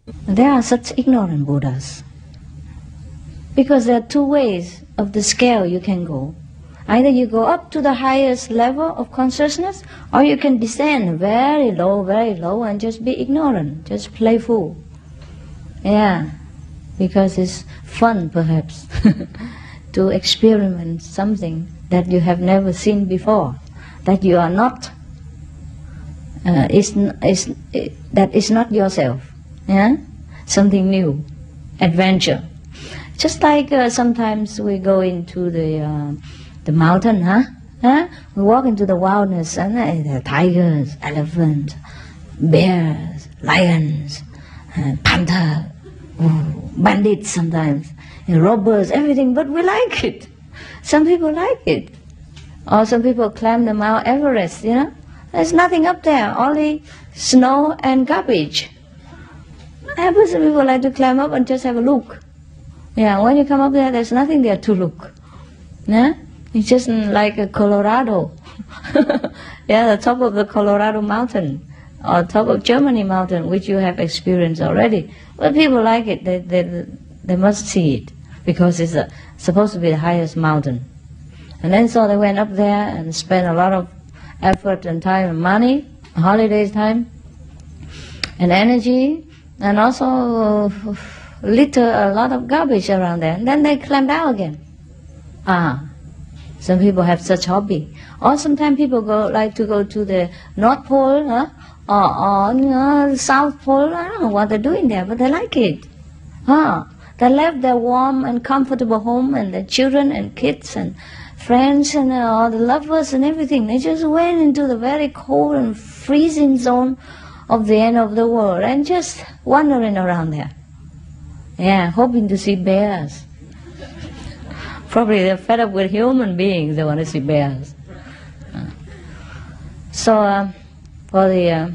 There are such ignorant Buddhas. Because there are two ways of the scale you can go. Either you go up to the highest level of consciousness, or you can descend very low, and just be ignorant, just playful. Yeah, because it's fun perhaps to experiment something that you have never seen before, that you are not, that is not yourself. Yeah, something new, adventure. Just like sometimes we go into the mountain, we walk into the wilderness, and there are tigers, elephants, bears, lions, panther, bandits sometimes, robbers, everything, but we like it. Some people like it. Or some people climb the Mount Everest, you know. There's nothing up there, only snow and garbage. Some people like to climb up and just have a look. Yeah, when you come up there, there's nothing there to look. Yeah? It's just like a Colorado. Yeah, the top of the Colorado mountain, or top of Germany mountain, which you have experienced already. But people like it, they must see it, because it's supposed to be the highest mountain. And then so they went up there and spent a lot of effort and time and money, holidays time, and energy, and also litter a lot of garbage around there. And then they climb down again. Some people have such hobby. Or sometimes people like to go to the North Pole, or South Pole. I don't know what they're doing there, but they like it. They left their warm and comfortable home, and their children and kids and friends and all the lovers and everything. They just went into the very cold and freezing zone of the end of the world and just wandering around there. Yeah, hoping to see bears. Probably they're fed up with human beings, they want to see bears. So for the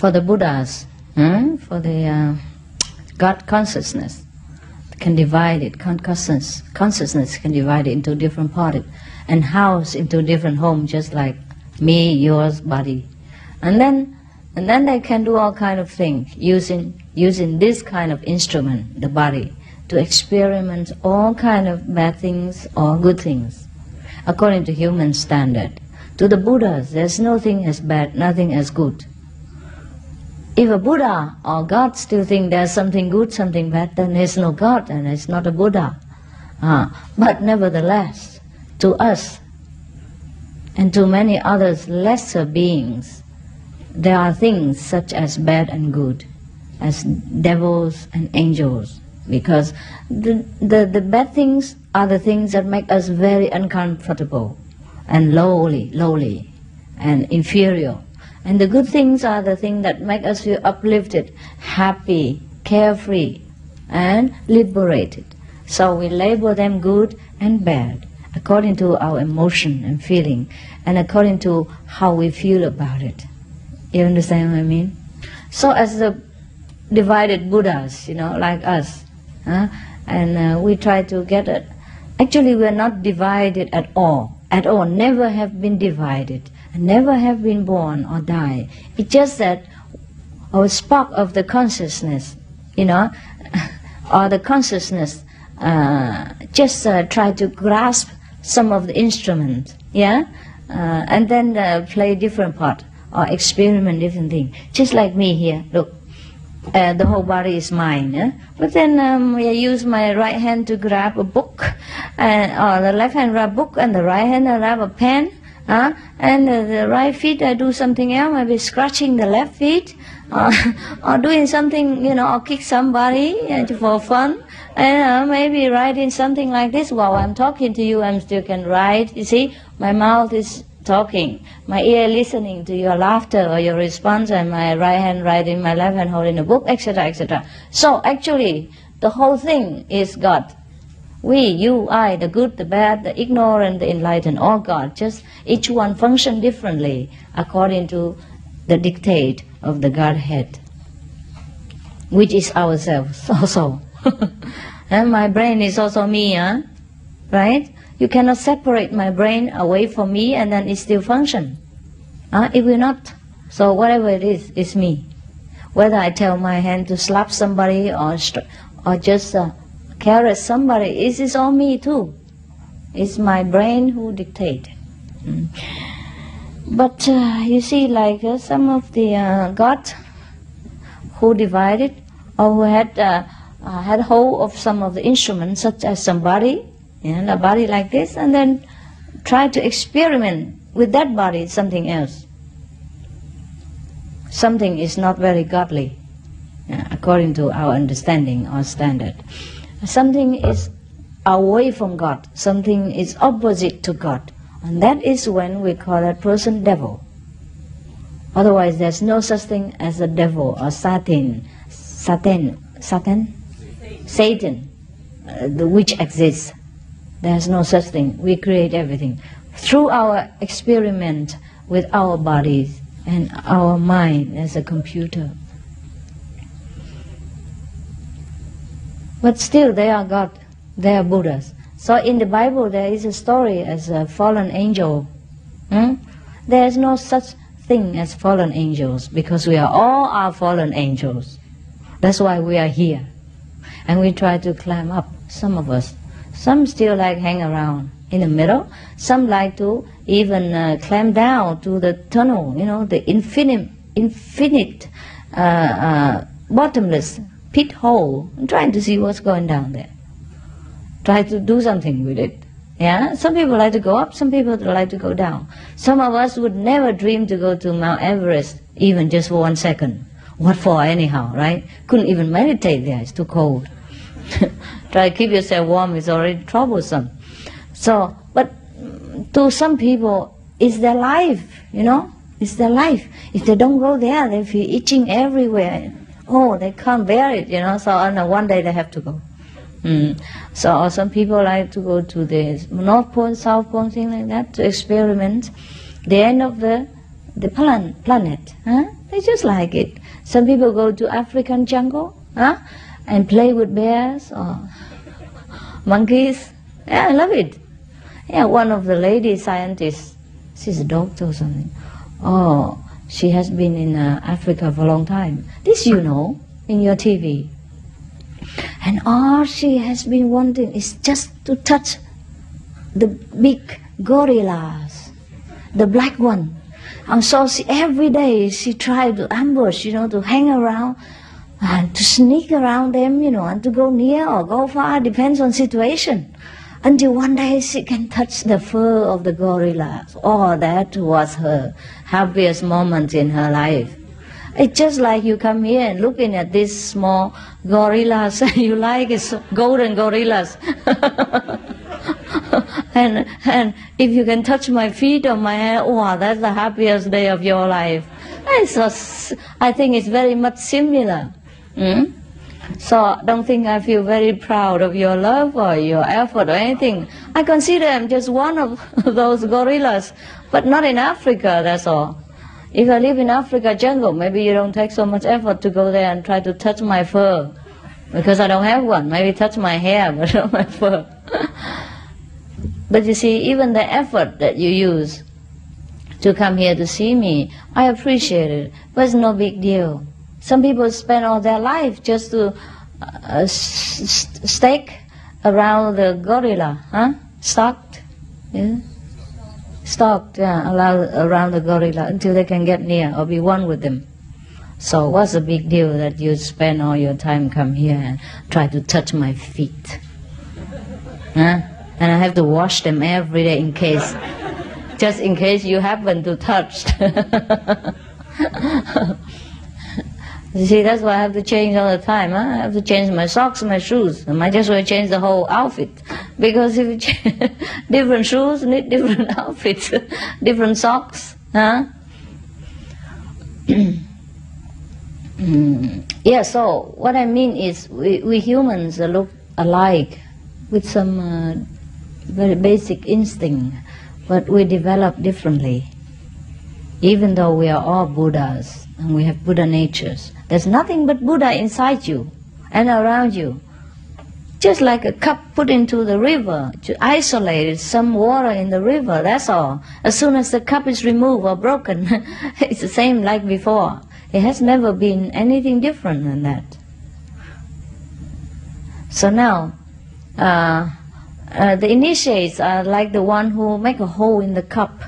Buddhas, for the God consciousness, can divide it. Consciousness can divide it into different parts and house into different homes, just like me, yours, body, and then they can do all kind of things using this kind of instrument, the body, to experiment all kind of bad things or good things, according to human standard. To the Buddhas, there's nothing as bad, nothing as good. If a Buddha or God still think there's something good, something bad, then there's no God and it's not a Buddha. But nevertheless, to us and to many others lesser beings, there are things such as bad and good, as devils and angels, because the bad things are the things that make us very uncomfortable and lowly and inferior. And the good things are the things that make us feel uplifted, happy, carefree, and liberated. So we label them good and bad, according to our emotion and feeling, and according to how we feel about it. You understand what I mean? So as the divided Buddhas, like us, and we try to get it. Actually, we are not divided at all, never have been divided, never have been born or die. It's just that our spark of the consciousness, or the consciousness just try to grasp some of the instruments, and then play different part or experiment different things. Just like me here, look, the whole body is mine, but then I use my right hand to grab a book, or the left hand grab a book, and the right hand I grab a pen, and the right feet I do something else, maybe scratching the left feet, or doing something, or kick somebody for fun, and maybe writing something like this. While I'm talking to you, I still can write. You see, my mouth is talking, my ear listening to your laughter or your response, and my right hand writing, my left hand holding a book, etc., etc. So actually, the whole thing is God. We, you, I, the good, the bad, the ignorant, the enlightened, all God. Just each one function differently according to the dictate of the Godhead, which is ourselves also. And my brain is also me, right? You cannot separate my brain away from me and then it still function. It will not. So whatever it is me. Whether I tell my hand to slap somebody or just caress somebody, it is all me too. It's my brain who dictates. But you see, like some of the gods who divided or who had hold of some of the instruments, such as some body, a body like this, and then try to experiment with that body, something else. Something is not very godly, according to our understanding or standard. Something is away from God, something is opposite to God, and that is when we call that person devil. Otherwise, there's no such thing as a devil or Satan, which exists. There's no such thing. We create everything through our experiment with our bodies and our mind as a computer. But still, they are God. They are Buddhas. So in the Bible, there is a story as a fallen angel. There is no such thing as fallen angels, because we are all fallen angels. That's why we are here. And we try to climb up, some of us. Some still like hang around in the middle. Some like to even climb down to the tunnel, the infinite bottomless pit hole, and trying to see what's going down there. Try to do something with it. Yeah, some people like to go up, some people like to go down. Some of us would never dream to go to Mount Everest, even just for 1 second. What for anyhow, right? Couldn't even meditate there, it's too cold. Try to keep yourself warm, it's already troublesome. So, but to some people, it's their life, it's their life. If they don't go there, they feel itching everywhere. Oh, they can't bear it, so one day they have to go. So some people like to go to the North Pole, South Pole, things like that, to experiment the end of the planet. They just like it. Some people go to African jungle and play with bears or monkeys. Yeah, I love it. Yeah, one of the lady scientists, she's a doctor or something. Oh, she has been in Africa for a long time. This in your TV. And all she has been wanting is just to touch the big gorillas, the black one. And so every day she tried to ambush, to hang around and to sneak around them, and to go near or go far, depends on situation. Until one day she can touch the fur of the gorillas. Oh, that was her happiest moment in her life. It's just like you come here and looking at these small gorillas, you like it, golden gorillas. and if you can touch my feet or my hair, wow, that's the happiest day of your life. I think it's very much similar. So don't think I feel very proud of your love or your effort or anything. I consider I'm just one of those gorillas, but not in Africa, that's all. If I live in Africa jungle, maybe you don't take so much effort to go there and try to touch my fur, because I don't have one. Maybe touch my hair, but not my fur. But you see, even the effort that you use to come here to see me, I appreciate it, but it's no big deal. Some people spend all their life just to stake around the gorilla, stalked, around the gorilla until they can get near or be one with them. So what's the big deal that you spend all your time come here and try to touch my feet? And I have to wash them every day in case, just in case you happen to touch. You see, that's why I have to change all the time. I have to change my socks, my shoes. I might just well change the whole outfit. Because if you change different shoes, need different outfits, different socks. Yeah, so what I mean is we humans look alike with some very basic instinct, but we develop differently. Even though we are all Buddhas and we have Buddha natures, there's nothing but Buddha inside you and around you. Just like a cup put into the river, to isolate some water in the river, that's all. As soon as the cup is removed or broken, it's the same like before. It has never been anything different than that. So now, the initiates are like the one who make a hole in the cup.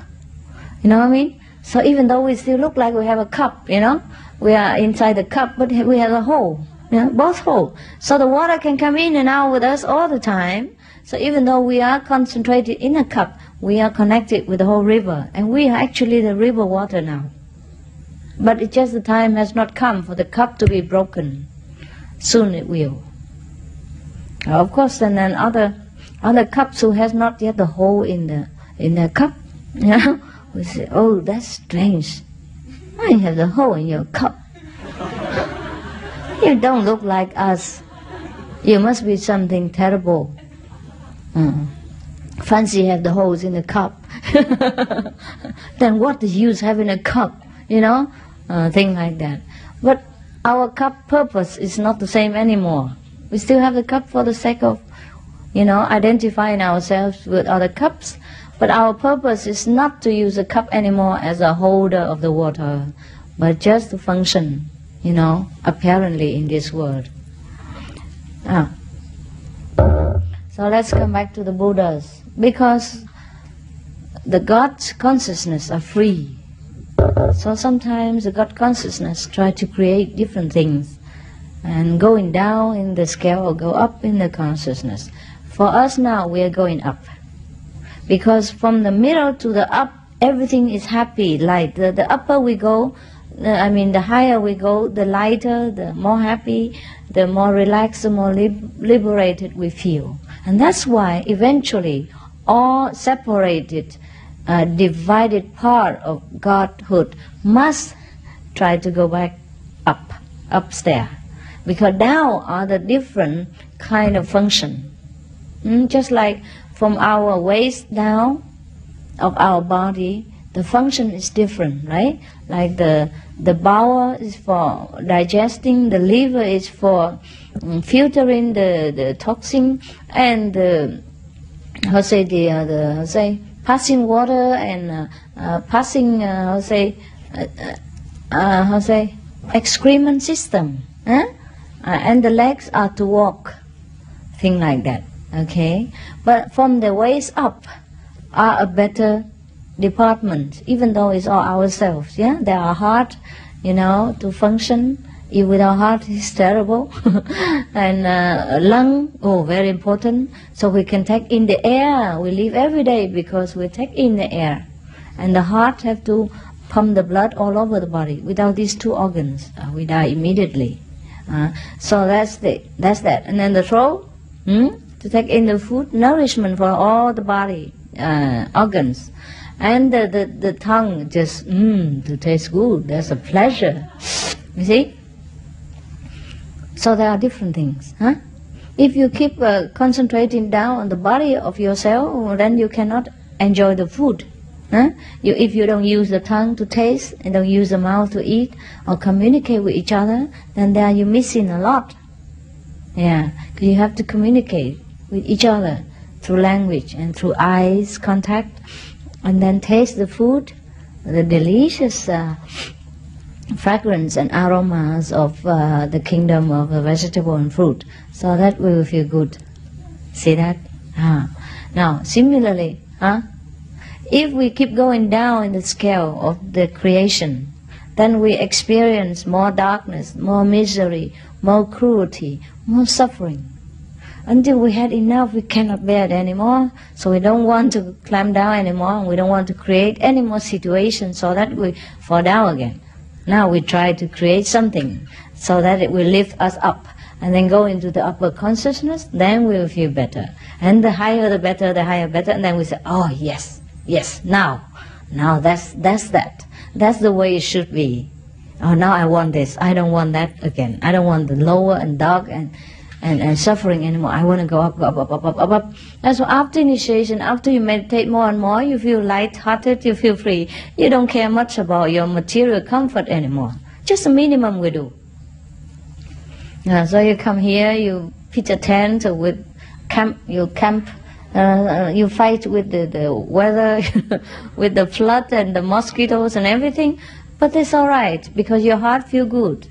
You know what I mean? So even though we still look like we have a cup, you know, we are inside the cup, but we have a hole, you know, both holes. So the water can come in and out with us all the time. So even though we are concentrated in a cup, we are connected with the whole river, and we are actually the river water now. But it's just the time has not come for the cup to be broken. Soon it will. Of course, and then other cups who has not yet the hole in the cup, you know, we say, oh, that's strange. I have the hole in your cup. You don't look like us. You must be something terrible. Fancy have the holes in the cup. Then what the use having a cup? You know, thing like that. But our cup purpose is not the same anymore. We still have the cup for the sake of, you know, identifying ourselves with other cups. But our purpose is not to use a cup anymore as a holder of the water, but just to function, you know, apparently in this world. So let's come back to the Buddhas. Because the God consciousness are free. So sometimes the God consciousness try to create different things, and going down in the scale or go up in the consciousness. For us now, we are going up. Because from the middle to the up, everything is happy, light. The upper we go, the higher we go, the lighter, the more happy, the more relaxed, the more liberated we feel. And that's why eventually all separated, divided part of Godhood must try to go back up, upstairs. Because now are the different kind of function. Just like from our waist down of our body, the function is different, right? Like the bowel is for digesting, the liver is for filtering the toxin, and passing water and passing excrement system. And the legs are to walk, thing like that. Okay, but from the waist up are a better department, even though it's all ourselves. Yeah, there are heart, you know, to function. If without heart, it's terrible. And lung, oh, very important. So we can take in the air. We live every day because we take in the air, and the heart have to pump the blood all over the body. Without these two organs, we die immediately. So that's that. And then the throat. To take in the food, nourishment for all the body organs, and the tongue just to taste good. That's a pleasure. You see. So there are different things. If you keep concentrating down on the body of yourself, then you cannot enjoy the food. If you don't use the tongue to taste and don't use the mouth to eat or communicate with each other, then there you're missing a lot. Yeah, because you have to communicate with each other through language and through eyes contact, and then taste the food, the delicious fragrance and aromas of the kingdom of the vegetable and fruit. So that we will feel good. See that? Now, similarly, if we keep going down in the scale of the creation, then we experience more darkness, more misery, more cruelty, more suffering. Until we had enough, we cannot bear it anymore. So we don't want to climb down anymore, and we don't want to create any more situations so that we fall down again. Now we try to create something so that it will lift us up, and then go into the upper consciousness, then we will feel better. And the higher the better, the higher better, and then we say, oh yes, now that's that. That's the way it should be. Oh, now I want this. I don't want that again. I don't want the lower and dark and suffering anymore. I want to go up. That's why after initiation, after you meditate more and more, you feel light-hearted, you feel free. You don't care much about your material comfort anymore. Just the minimum we do. So you come here, you pitch a tent with camp, you fight with the weather, with the flood and the mosquitoes and everything. But it's all right, because your heart feels good.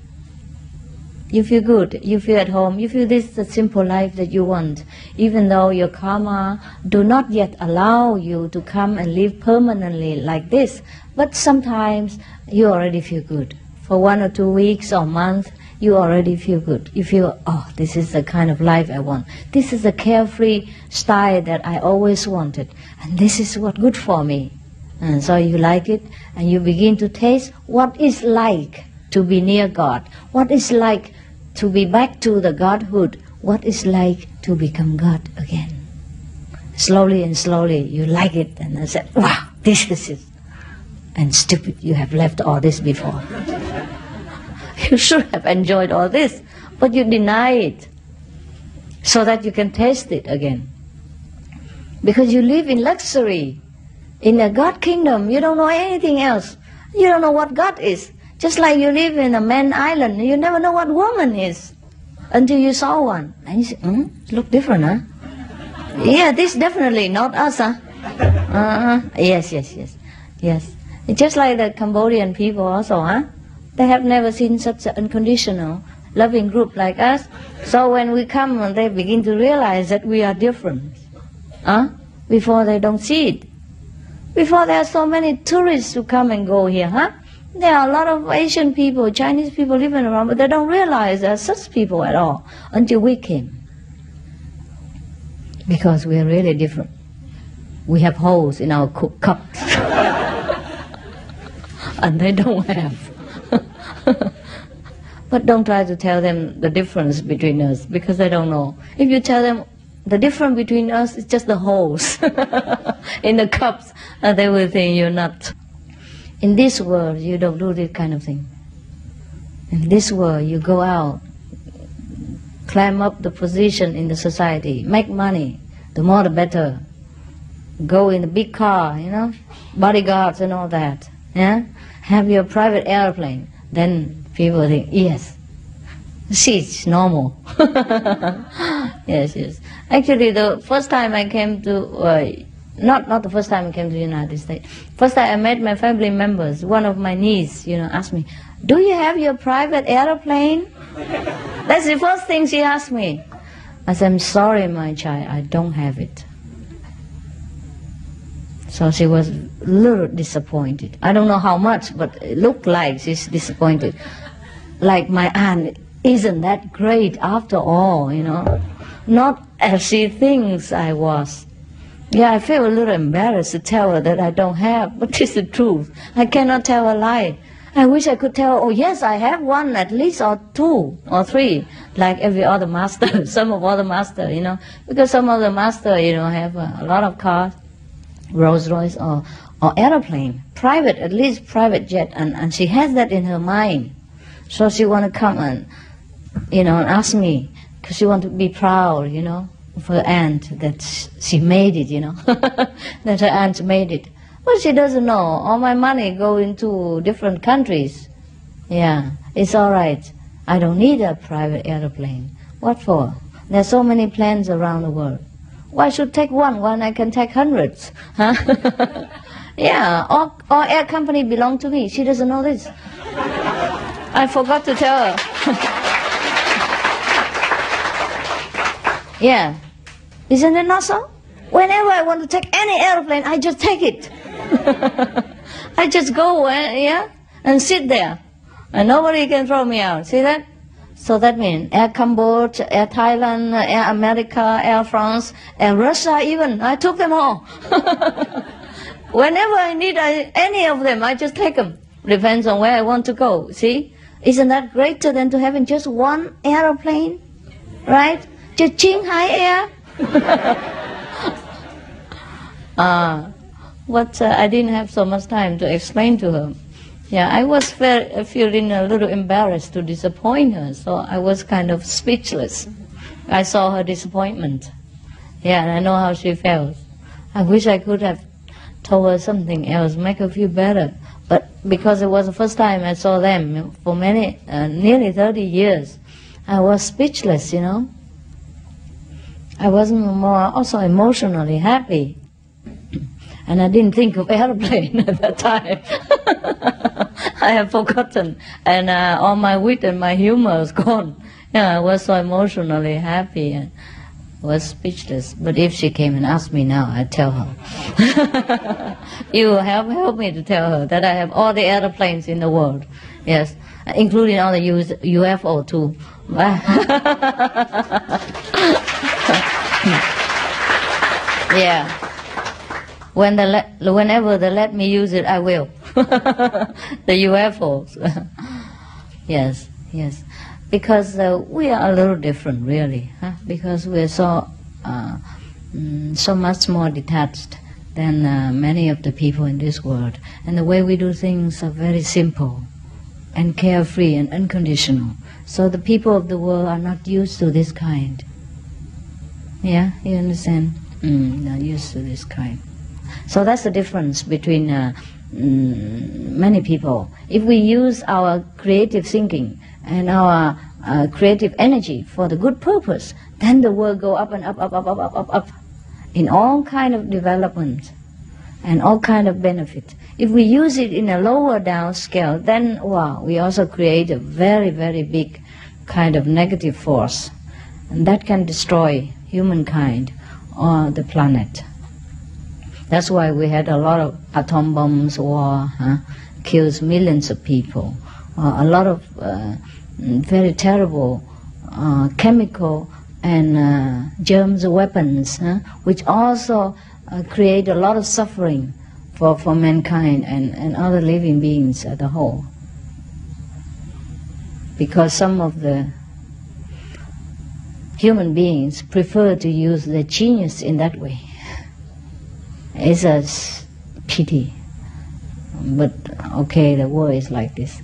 You feel good, you feel at home, you feel this is the simple life that you want, even though your karma do not yet allow you to come and live permanently like this. But sometimes you already feel good. For 1 or 2 weeks or month, you already feel good. You feel, oh, this is the kind of life I want. This is the carefree style that I always wanted. And this is what good for me. And so you like it, and you begin to taste what it's like to be near God. What it's like to be back to the Godhood. What it's like to become God again. Slowly and slowly you like it, and I said, wow, this is it. And stupid, you have left all this before. You should have enjoyed all this, but you deny it so that you can taste it again. Because you live in luxury. In a God kingdom, you don't know anything else. You don't know what God is. Just like you live in a man island, you never know what woman is until you saw one. And you say, look different, huh? Yeah, this definitely not us, huh? Yes. It's just like the Cambodian people also, huh? They have never seen such an unconditional, loving group like us. So when we come, they begin to realize that we are different. Before they don't see it. Before there are so many tourists who come and go here, huh? There are a lot of Asian people, Chinese people living around, but they don't realize there are such people at all until we came. Because we are really different. We have holes in our cups. And they don't have. But don't try to tell them the difference between us, because they don't know. If you tell them the difference between us is just the holes in the cups, they will think you're nuts. In this world, you don't do this kind of thing. In this world, you go out, climb up the position in the society, make money, the more the better. Go in a big car, you know, bodyguards and all that. Yeah? Have your private airplane. Then people think, yes, see, it's normal. Yes. Actually, the first time I came to, not the first time I came to the United States. First time I met my family members, one of my niece, asked me, do you have your private airplane? That's the first thing she asked me. I said, I'm sorry, my child, I don't have it. So she was a little disappointed. I don't know how much, but it looked like she's disappointed. Like my aunt isn't that great after all, Not as she thinks I was. Yeah, I feel a little embarrassed to tell her that I don't have, but it's the truth. I cannot tell a lie. I wish I could tell her, oh yes, I have one at least, or 2 or 3, like every other master, some of other master, Because some of the master, have a lot of cars, Rolls Royce or airplane, private, at least private jet, and she has that in her mind. So she want to come and, and ask me, because she want to be proud, of her aunt, that she made it, that her aunt made it. But she doesn't know, all my money go into different countries. Yeah, it's all right. I don't need a private airplane. What for? There's so many planes around the world. Why should take one when I can take hundreds? Huh? Yeah, all air company belong to me. She doesn't know this. I forgot to tell her. Yeah, isn't it not so? Whenever I want to take any airplane, I just take it. I just go and sit there, and nobody can throw me out. See that? So that means Air Cambodia, Air Thailand, Air America, Air France, Air Russia even. I took them all. Whenever I need any of them, I just take them. Depends on where I want to go. See? Isn't that greater than to having just one airplane? Right? Just CHINGHAI Air. I didn't have so much time to explain to her. Yeah, I was feeling a little embarrassed to disappoint her, so I was kind of speechless. I saw her disappointment. Yeah, and I know how she felt. I wish I could have told her something else, make her feel better. But because it was the first time I saw them for nearly 30 years, I was speechless, I wasn't also emotionally happy. And I didn't think of airplane at that time. I have forgotten, and all my wit and my humor is gone. Yeah, I was so emotionally happy and was speechless. But if she came and asked me now, I'd tell her. You help me to tell her that I have all the airplanes in the world. Yes, including all the UFO too. Yeah. Whenever they let me use it, I will. The UFOs. Yes, yes. Because we are a little different, really. Huh? Because we're so much more detached than many of the people in this world. And the way we do things are very simple and carefree and unconditional. So the people of the world are not used to this kind. Yeah, you understand? Not used to this kind. So that's the difference between many people. If we use our creative thinking and our creative energy for the good purpose, then the world go up and up, up, up, up, up, up, up, in all kind of development and all kind of benefit. If we use it in a lower down scale, then wow, we also create a very, very big kind of negative force, and that can destroy humankind or the planet. That's why we had a lot of atom bombs, war, kills millions of people, a lot of very terrible chemical and germs weapons, which also create a lot of suffering for mankind and other living beings as a whole. Because some of the human beings prefer to use their genius in that way. It's a pity, but okay, the world is like this.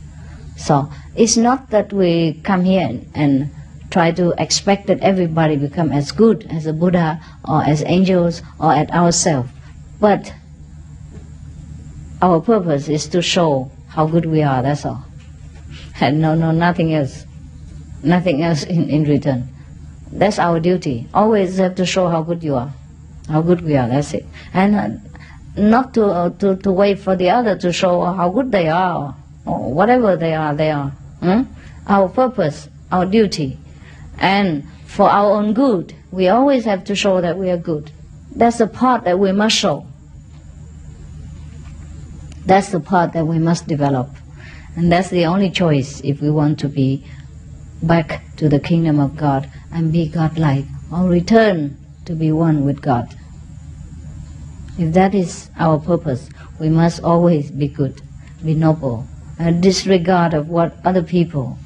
So it's not that we come here and try to expect that everybody become as good as a Buddha or as angels or as ourselves, but our purpose is to show how good we are, that's all. And no, nothing else. Nothing else in return. That's our duty. Always have to show how good you are, how good we are, that's it. And not to wait for the other to show how good they are, or whatever they are. Our purpose, our duty. And for our own good, we always have to show that we are good. That's the part that we must show. That's the part that we must develop. And that's the only choice if we want to be back to the kingdom of God and be God-like, or return to be one with God. If that is our purpose, we must always be good, be noble, and disregard of what other people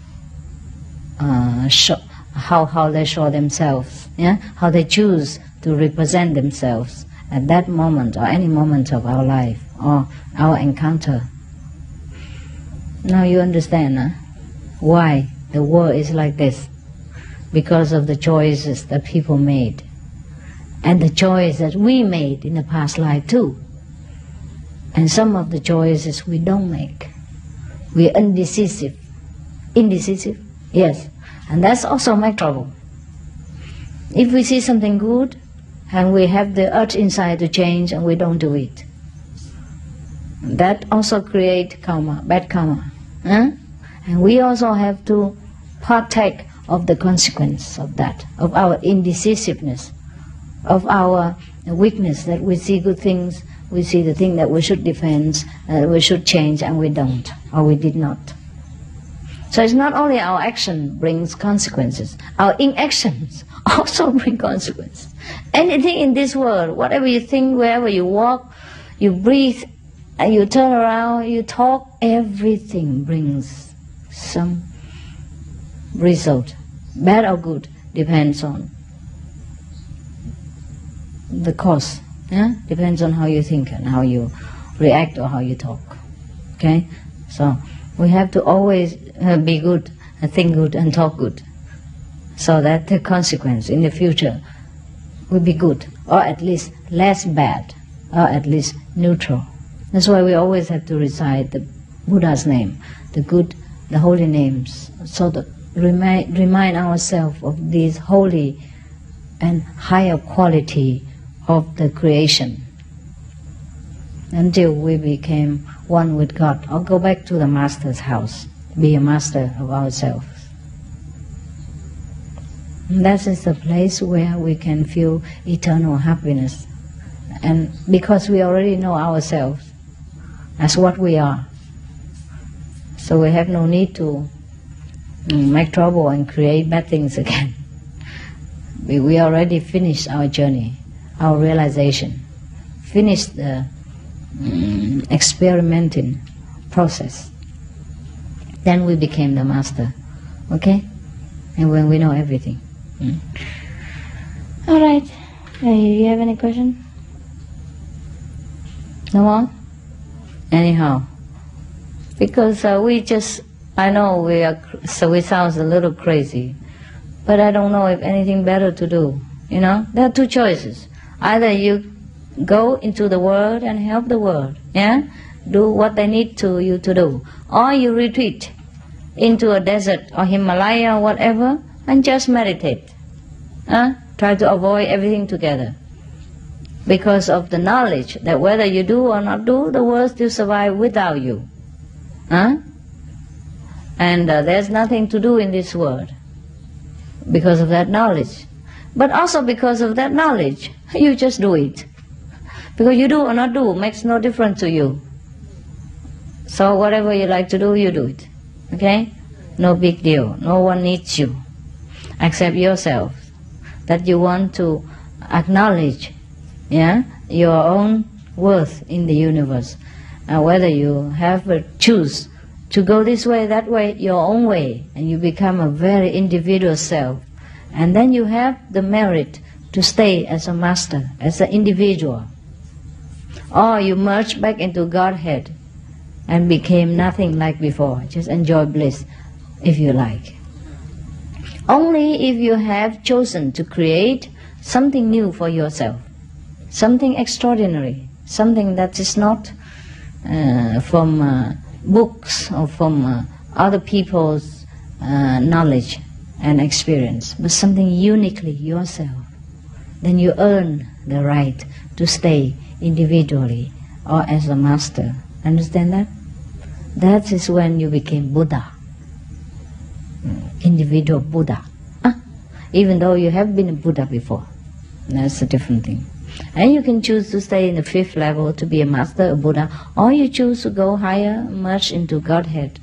show, how they show themselves, how they choose to represent themselves at that moment or any moment of our life or our encounter. Now you understand why the world is like this. Because of the choices that people made, and the choice that we made in the past life too. And some of the choices we don't make. We're indecisive. Indecisive? Yes. And that's also my trouble. If we see something good, and we have the urge inside to change, and we don't do it, that also creates karma, bad karma. And we also have to partake of the consequence of that, of our indecisiveness, of our weakness, that we see good things, we see the thing that we should defend, we should change, and we don't, or we did not. So it's not only our action brings consequences, our inactions also bring consequences. Anything in this world, whatever you think, wherever you walk, you breathe, and you turn around, you talk, everything brings some result, bad or good, depends on the cause. Depends on how you think and how you react or how you talk. Okay, so we have to always be good, think good, and talk good, so that the consequence in the future will be good, or at least less bad, or at least neutral. That's why we always have to recite the Buddha's name, the good, the holy names, so that remind ourselves of these holy and higher quality of the creation. until we became one with God, or go back to the Master's house, be a master of ourselves. That is the place where we can feel eternal happiness. And because we already know ourselves as what we are, so we have no need to make trouble and create bad things again. We already finished our journey, our realization, finished the experimenting process. Then we became the master, okay? And when we know everything. All right. You have any question? No more? Anyhow, because I know we sound a little crazy, but I don't know if anything better to do. You know, there are two choices. Either you go into the world and help the world, yeah, do what they need you to do, or you retreat into a desert or Himalaya or whatever and just meditate. Try to avoid everything together, because of the knowledge that whether you do or not do, the world still survive without you. And there's nothing to do in this world because of that knowledge. But also because of that knowledge, you just do it. Because you do or not do makes no difference to you. So whatever you like to do, you do it. Okay? No big deal. No one needs you except yourself. That you want to acknowledge, yeah, your own worth in the universe. Whether you have to choose to go this way, that way, your own way, and you become a very individual self. And then you have the merit to stay as a master, as an individual. Or you merge back into Godhead and became nothing like before. Just enjoy bliss if you like. Only if you have chosen to create something new for yourself, something extraordinary, something that is not from books or from other people's knowledge and experience, but something uniquely yourself, then you earn the right to stay individually or as a master. Understand that? That is when you became Buddha. Individual Buddha. Even though you have been a Buddha before. That's a different thing. And you can choose to stay in the 5th level to be a master, a Buddha, or you choose to go higher, merge into Godhead,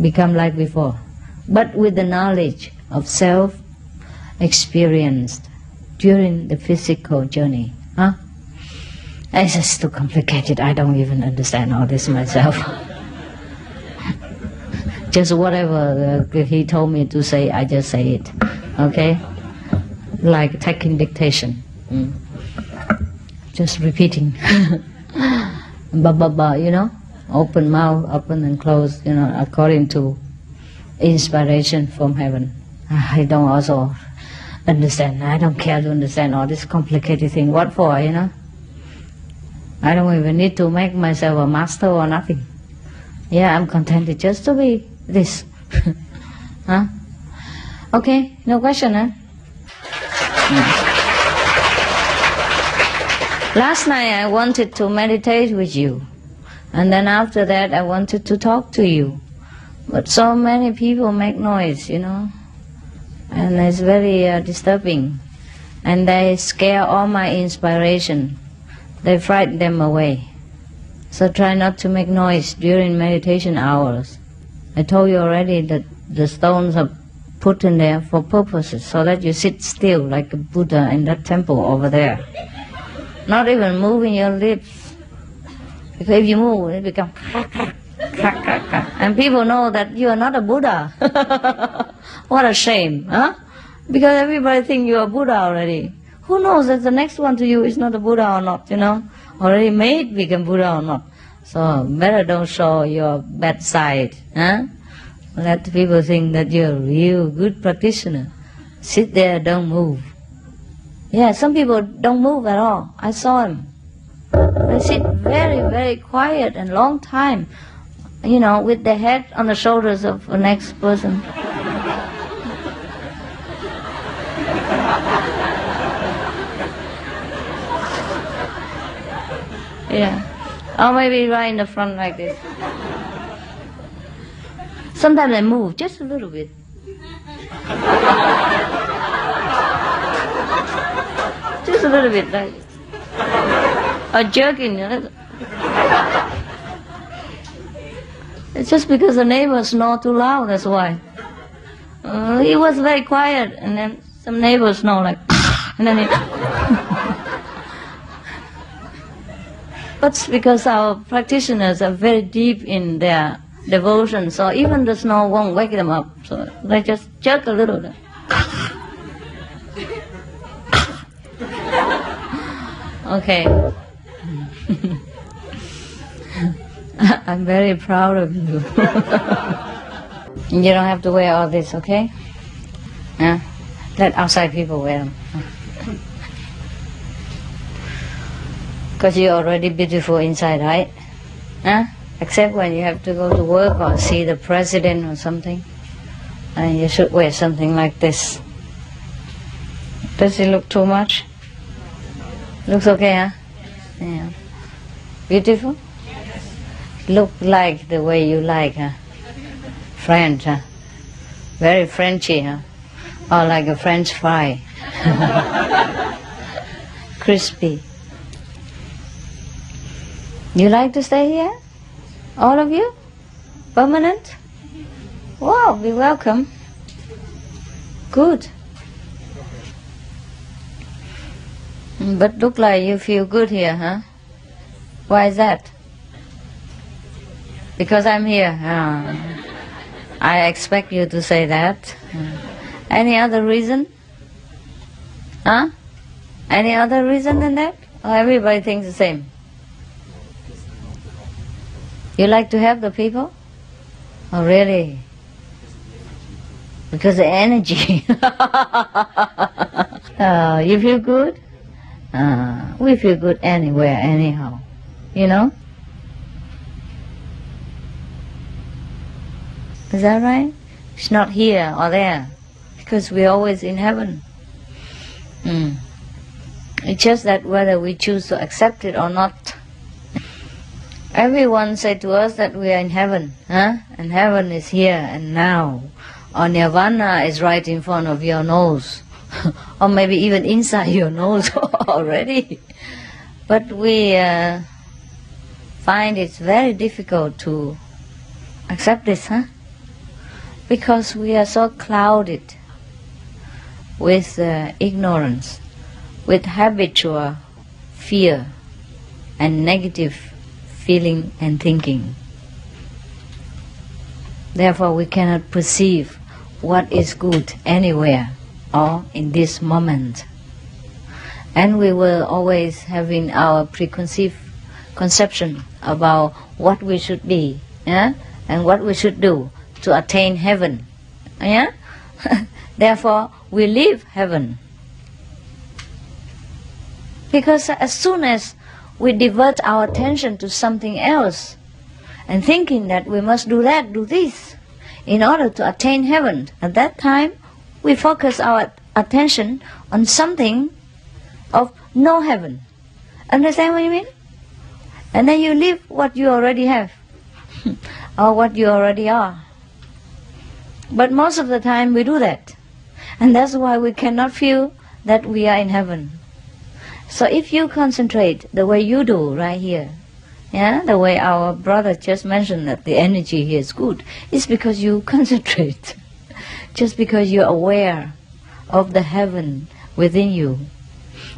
become like before. But with the knowledge of self experienced during the physical journey. It's just too complicated. I don't even understand all this myself. Just whatever he told me to say, I just say it. Okay? Like taking dictation. Just repeating. You know? Open mouth, open and close, you know, according to inspiration from heaven. I don't also understand. I don't care to understand all this complicated thing. What for, you know? I don't even need to make myself a master or nothing. Yeah, I'm contented just to be this. Okay, no question, huh? Last night I wanted to meditate with you, and then after that I wanted to talk to you. But so many people make noise, you know, and it's very disturbing. And they scare all my inspiration. They frighten them away. So try not to make noise during meditation hours. I told you already that the stones are put in there for purposes, so that you sit still like a Buddha in that temple over there. Not even moving your lips. Because if you move, it becomes and people know that you are not a Buddha. What a shame, huh? Because everybody thinks you are Buddha already. Who knows that the next one to you is not a Buddha or not, you know? Already made become Buddha or not. So better don't show your bad side, huh? Let people think that you're a real good practitioner. Sit there, don't move. Yeah, some people don't move at all. I saw them. They sit very, very quiet and long time, you know, with their head on the shoulders of the next person. Yeah. Or maybe right in the front like this. Sometimes I move just a little bit. Just a little bit like this. Or jerking, you know. It's just because the neighbors snore too loud, that's why. He was very quiet, and then some neighbors snore like, and then it. But it's because our practitioners are very deep in their devotion, so even the snore won't wake them up. So they just jerk a little bit. Okay. I'm very proud of you. You don't have to wear all this, okay? Yeah? Let outside people wear them. Because you're already beautiful inside, right? Huh? Except when you have to go to work or see the president or something. And you should wear something like this. Does it look too much? Looks okay, huh? Yeah. Beautiful? Look like the way you like, huh? French, huh? Very Frenchy, huh? Or like a French fry. Crispy. You like to stay here? All of you? Permanent? Wow, be welcome. Good. But look like you feel good here, huh? Why is that? Because I'm here. I expect you to say that. Any other reason? Huh? Any other reason than that? Or everybody thinks the same? You like to help the people? Oh, really? Because the energy. You feel good? We feel good anywhere, anyhow. You know? Is that right? It's not here or there, because we're always in heaven. It's just that whether we choose to accept it or not. Everyone said to us that we are in heaven, huh? And heaven is here and now. Or nirvana is right in front of your nose. Or maybe even inside your nose already. But we find it's very difficult to accept this, huh? Because we are so clouded with ignorance, with habitual fear and negative feeling and thinking. Therefore we cannot perceive what is good anywhere or in this moment. And we will always having our preconceived conception about what we should be, yeah? And what we should do to attain heaven. Yeah? Therefore we leave heaven. Because as soon as we divert our attention to something else and thinking that we must do that, do this in order to attain heaven, at that time we focus our attention on something of no heaven. Understand what you mean? And then you leave what you already have or what you already are. But most of the time we do that, and that's why we cannot feel that we are in heaven. So if you concentrate the way you do right here, yeah, the way our brother just mentioned that the energy here is good, it's because you concentrate, just because you're aware of the heaven within you,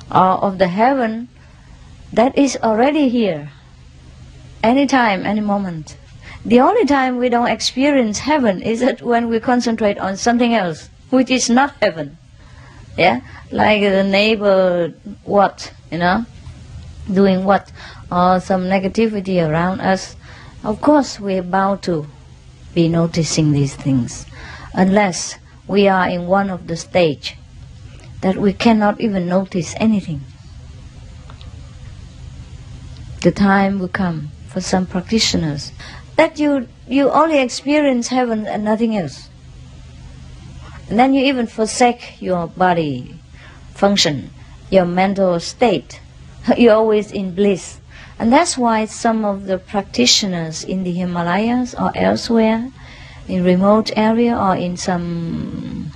or of the heaven that is already here, anytime, any moment. The only time we don't experience heaven is that when we concentrate on something else, which is not heaven. Yeah, like the neighbor, what, you know, doing what, or some negativity around us. Of course we're bound to be noticing these things, unless we are in one of the stage that we cannot even notice anything. The time will come for some practitioners that you only experience heaven and nothing else. And then you even forsake your body function, your mental state. You're always in bliss. And that's why some of the practitioners in the Himalayas or elsewhere, in remote area or in some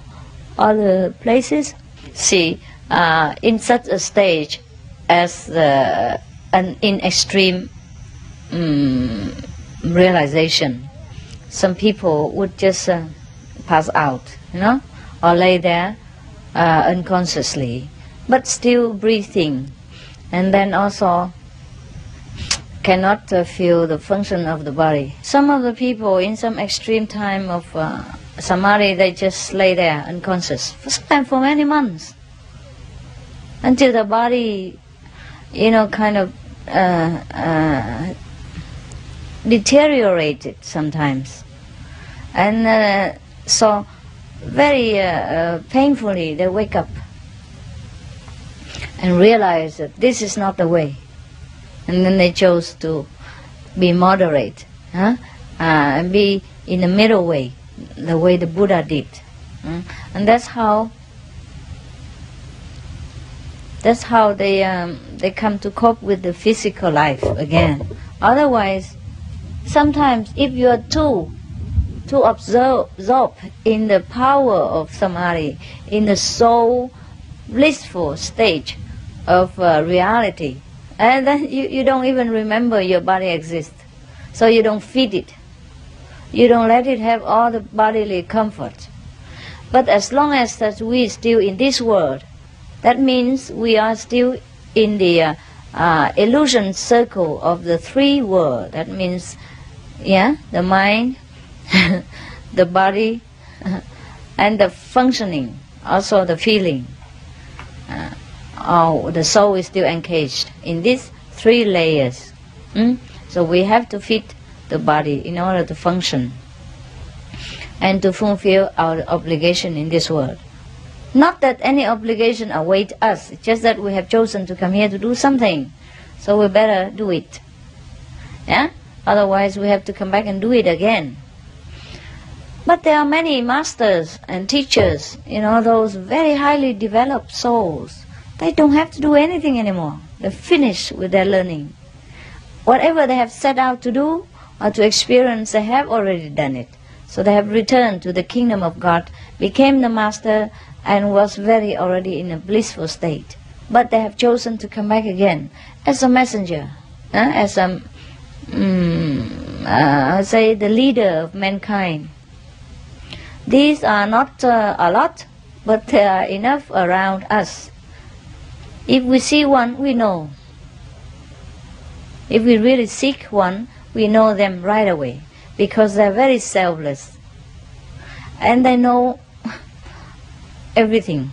other places, see, in such a stage as in extreme realization, some people would just pass out, you know, or lay there unconsciously, but still breathing, and then also cannot feel the function of the body. Some of the people in some extreme time of samadhi, they just lay there unconscious, sometimes for many months, until the body, you know, kind of deteriorated sometimes. And so very painfully they wake up and realize that this is not the way. And then they chose to be moderate, and be in the middle way, the way the Buddha did. And that's how they come to cope with the physical life again. Otherwise, sometimes if you are too absorbed in the power of samadhi, in the soul blissful stage of reality, and then you don't even remember your body exists. So you don't feed it. You don't let it have all the bodily comfort. But as long as that we still in this world, that means we are still in the illusion circle of the three worlds. That means, yeah, the mind, the body, and the functioning, also the feeling. The soul is still engaged in these three layers. So we have to fit the body in order to function and to fulfill our obligation in this world. Not that any obligation awaits us, it's just that we have chosen to come here to do something, so we better do it. Yeah? Otherwise we have to come back and do it again. But there are many masters and teachers, you know, those very highly developed souls. They don't have to do anything anymore. They're finished with their learning. Whatever they have set out to do or to experience, they have already done it. So they have returned to the kingdom of God, became the master, and was very already in a blissful state. But they have chosen to come back again as a messenger, as a, say, the leader of mankind. These are not a lot, but there are enough around us. If we see one, we know. If we really seek one, we know them right away, because they're very selfless. And they know everything,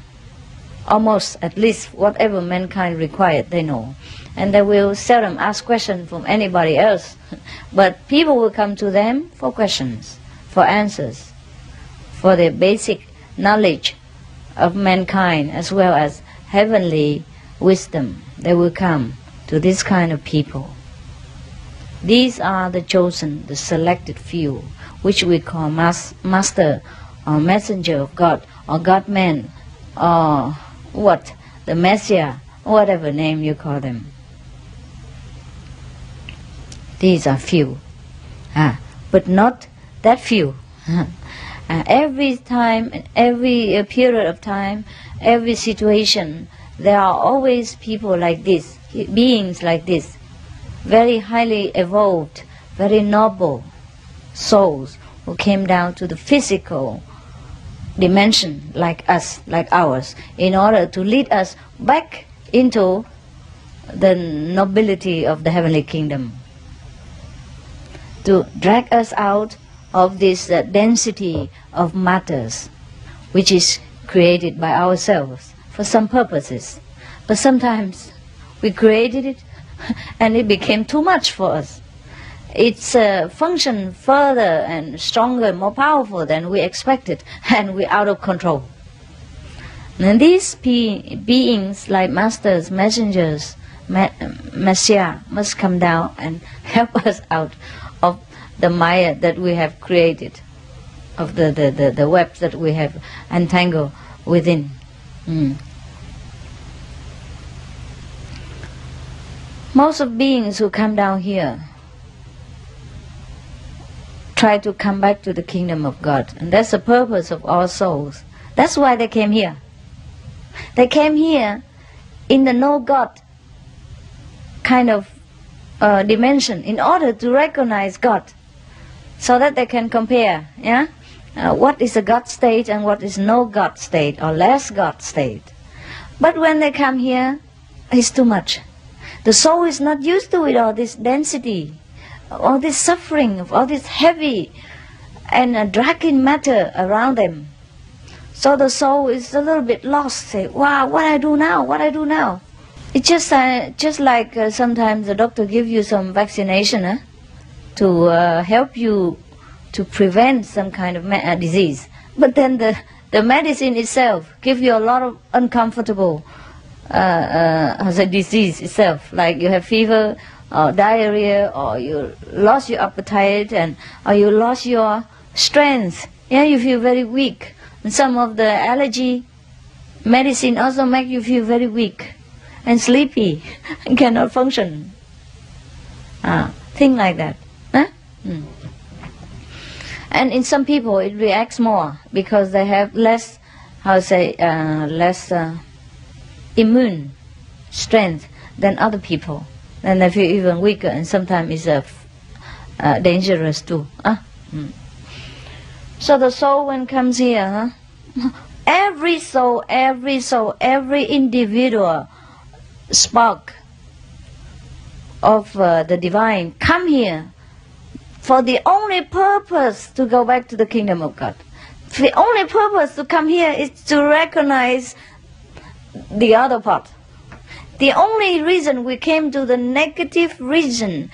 almost, at least whatever mankind required, they know. And they will seldom ask questions from anybody else. But people will come to them for questions, for answers, for their basic knowledge of mankind as well as heavenly wisdom. They will come to this kind of people. These are the chosen, the selected few, which we call master or messenger of God, or God-man, or what, the Messiah, whatever name you call them. These are few, but not that few. Every time, every period of time, every situation, there are always people like this, beings like this, very highly evolved, very noble souls who came down to the physical dimension like us, like ours, in order to lead us back into the nobility of the heavenly kingdom, to drag us out of this density of matters which is created by ourselves for some purposes. But sometimes we created it and it became too much for us. It's functioned further and stronger, more powerful than we expected, and we're out of control. And these beings like masters, messengers, messiah must come down and help us out of the maya that we have created, of the webs that we have entangled within. Most of beings who come down here try to come back to the kingdom of God. And that's the purpose of all souls. That's why they came here. They came here in the no God kind of dimension in order to recognize God, so that they can compare, what is a God state and what is no God state or less God state. But when they come here, it's too much. The soul is not used to it, all this density, all this suffering, all this heavy and dragging matter around them. So the soul is a little bit lost. Say, wow, what I do now? What I do now? It's just like sometimes the doctor gives you some vaccination to help you to prevent some kind of disease. But then the medicine itself gives you a lot of uncomfortable disease itself. Like you have fever or diarrhea, or you lost your appetite, or you lost your strength. Yeah, you feel very weak. And some of the allergy medicine also make you feel very weak and sleepy and cannot function. Things like that. And in some people it reacts more because they have less, less immune strength than other people. Then they feel even weaker, and sometimes it's dangerous too. So the soul when comes here, every soul, every individual spark of the divine come here for the only purpose to go back to the kingdom of God. The only purpose to come here is to recognize the other part. The only reason we came to the negative region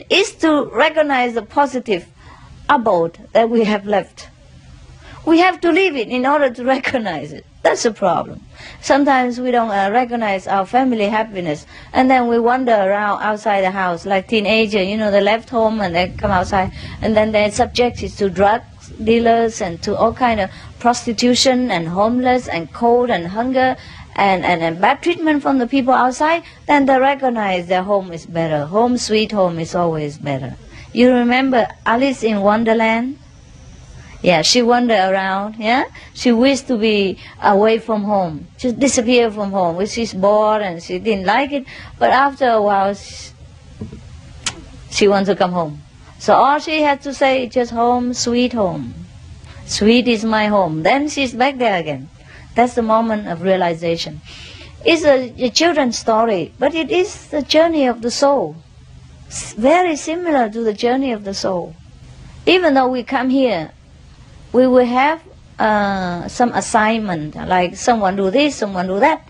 is to recognize the positive abode that we have left. We have to leave it in order to recognize it. That's the problem. Sometimes we don't recognize our family happiness, and then we wander around outside the house like teenagers. They left home and they come outside, and then they're subjected to drug dealers and to all kind of prostitution and homeless and cold and hunger and bad treatment from the people outside. Then they recognize their home is better. Home sweet home is always better. You remember Alice in Wonderland? Yeah, she wandered around, She wished to be away from home. She disappeared from home, which she's bored and she didn't like it. But after a while, she wants to come home. So all she had to say is just home, sweet home. Sweet is my home. Then she's back there again. That's the moment of realization. It's a children's story, but it is the journey of the soul. It's very similar to the journey of the soul. Even though we come here, we will have some assignment, like someone do this, someone do that,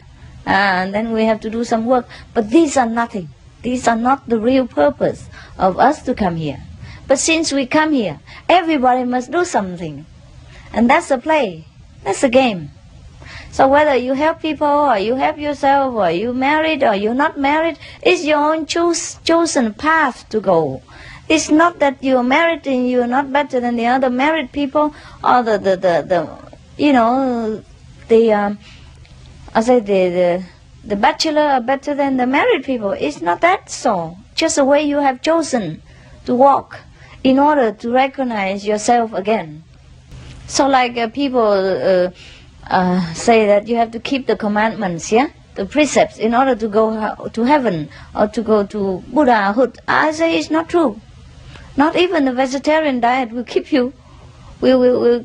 and then we have to do some work. But these are nothing. These are not the real purpose of us to come here. But since we come here, everybody must do something. And that's the play. That's the game. So whether you help people, or you help yourself, or you married, or you're not married, it's your own chosen path to go. It's not that you're married and you're not better than the other married people, or the bachelor are better than the married people. It's not that so. Just the way you have chosen to walk in order to recognize yourself again. So like people say that you have to keep the commandments, the precepts, in order to go to heaven or to go to Buddhahood. I say it's not true. Not even the vegetarian diet will keep you, will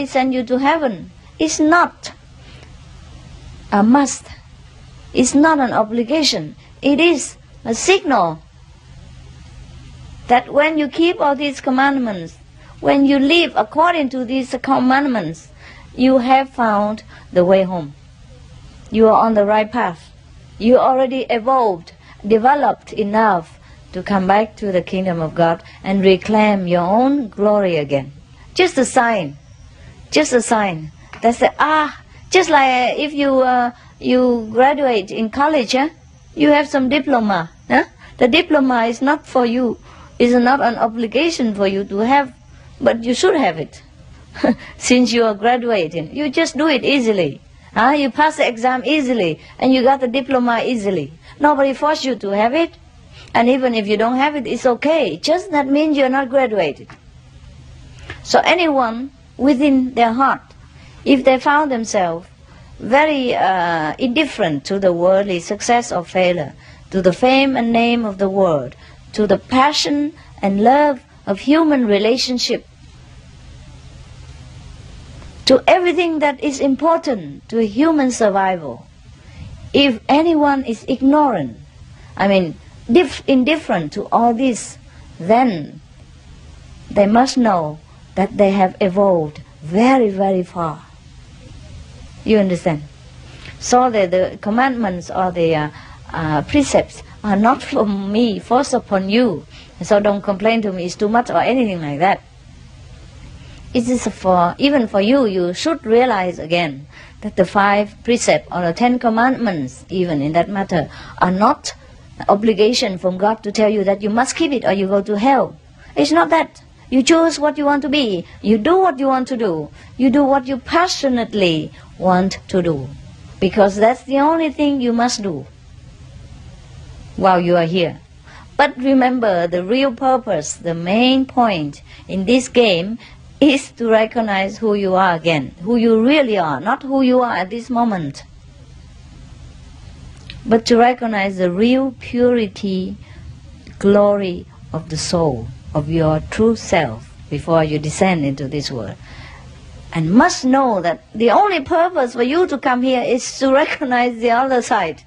send you to heaven. It's not a must. It's not an obligation. It is a signal that when you keep all these commandments, when you live according to these commandments, you have found the way home. You are on the right path. You already evolved, developed enough to come back to the kingdom of God and reclaim your own glory again. Just a sign. Just a sign. That's just like if you graduate in college, you have some diploma. The diploma is not for you. It's not an obligation for you to have, but you should have it. Since you are graduating, you just do it easily. You pass the exam easily, and you got the diploma easily. Nobody forced you to have it. And even if you don't have it, it's okay. Just that means you're not graduated. So anyone within their heart, if they found themselves very indifferent to the worldly success or failure, to the fame and name of the world, to the passion and love of human relationship, to everything that is important to human survival, if anyone is ignorant, indifferent to all this, then they must know that they have evolved very, very far. You understand? So the commandments or the precepts are not from me, forced upon you. So don't complain to me, it's too much or anything like that. It is even for you, you should realize again that the 5 precepts or the 10 commandments, even in that matter, are not obligation from God to tell you that you must keep it or you go to hell. It's not that. You choose what you want to be. You do what you want to do. You do what you passionately want to do. Because that's the only thing you must do while you are here. But remember, the real purpose, the main point in this game is to recognize who you are again, who you really are, not who you are at this moment, but to recognize the real purity, glory of the soul, of your true self before you descend into this world. And must know that the only purpose for you to come here is to recognize the other side.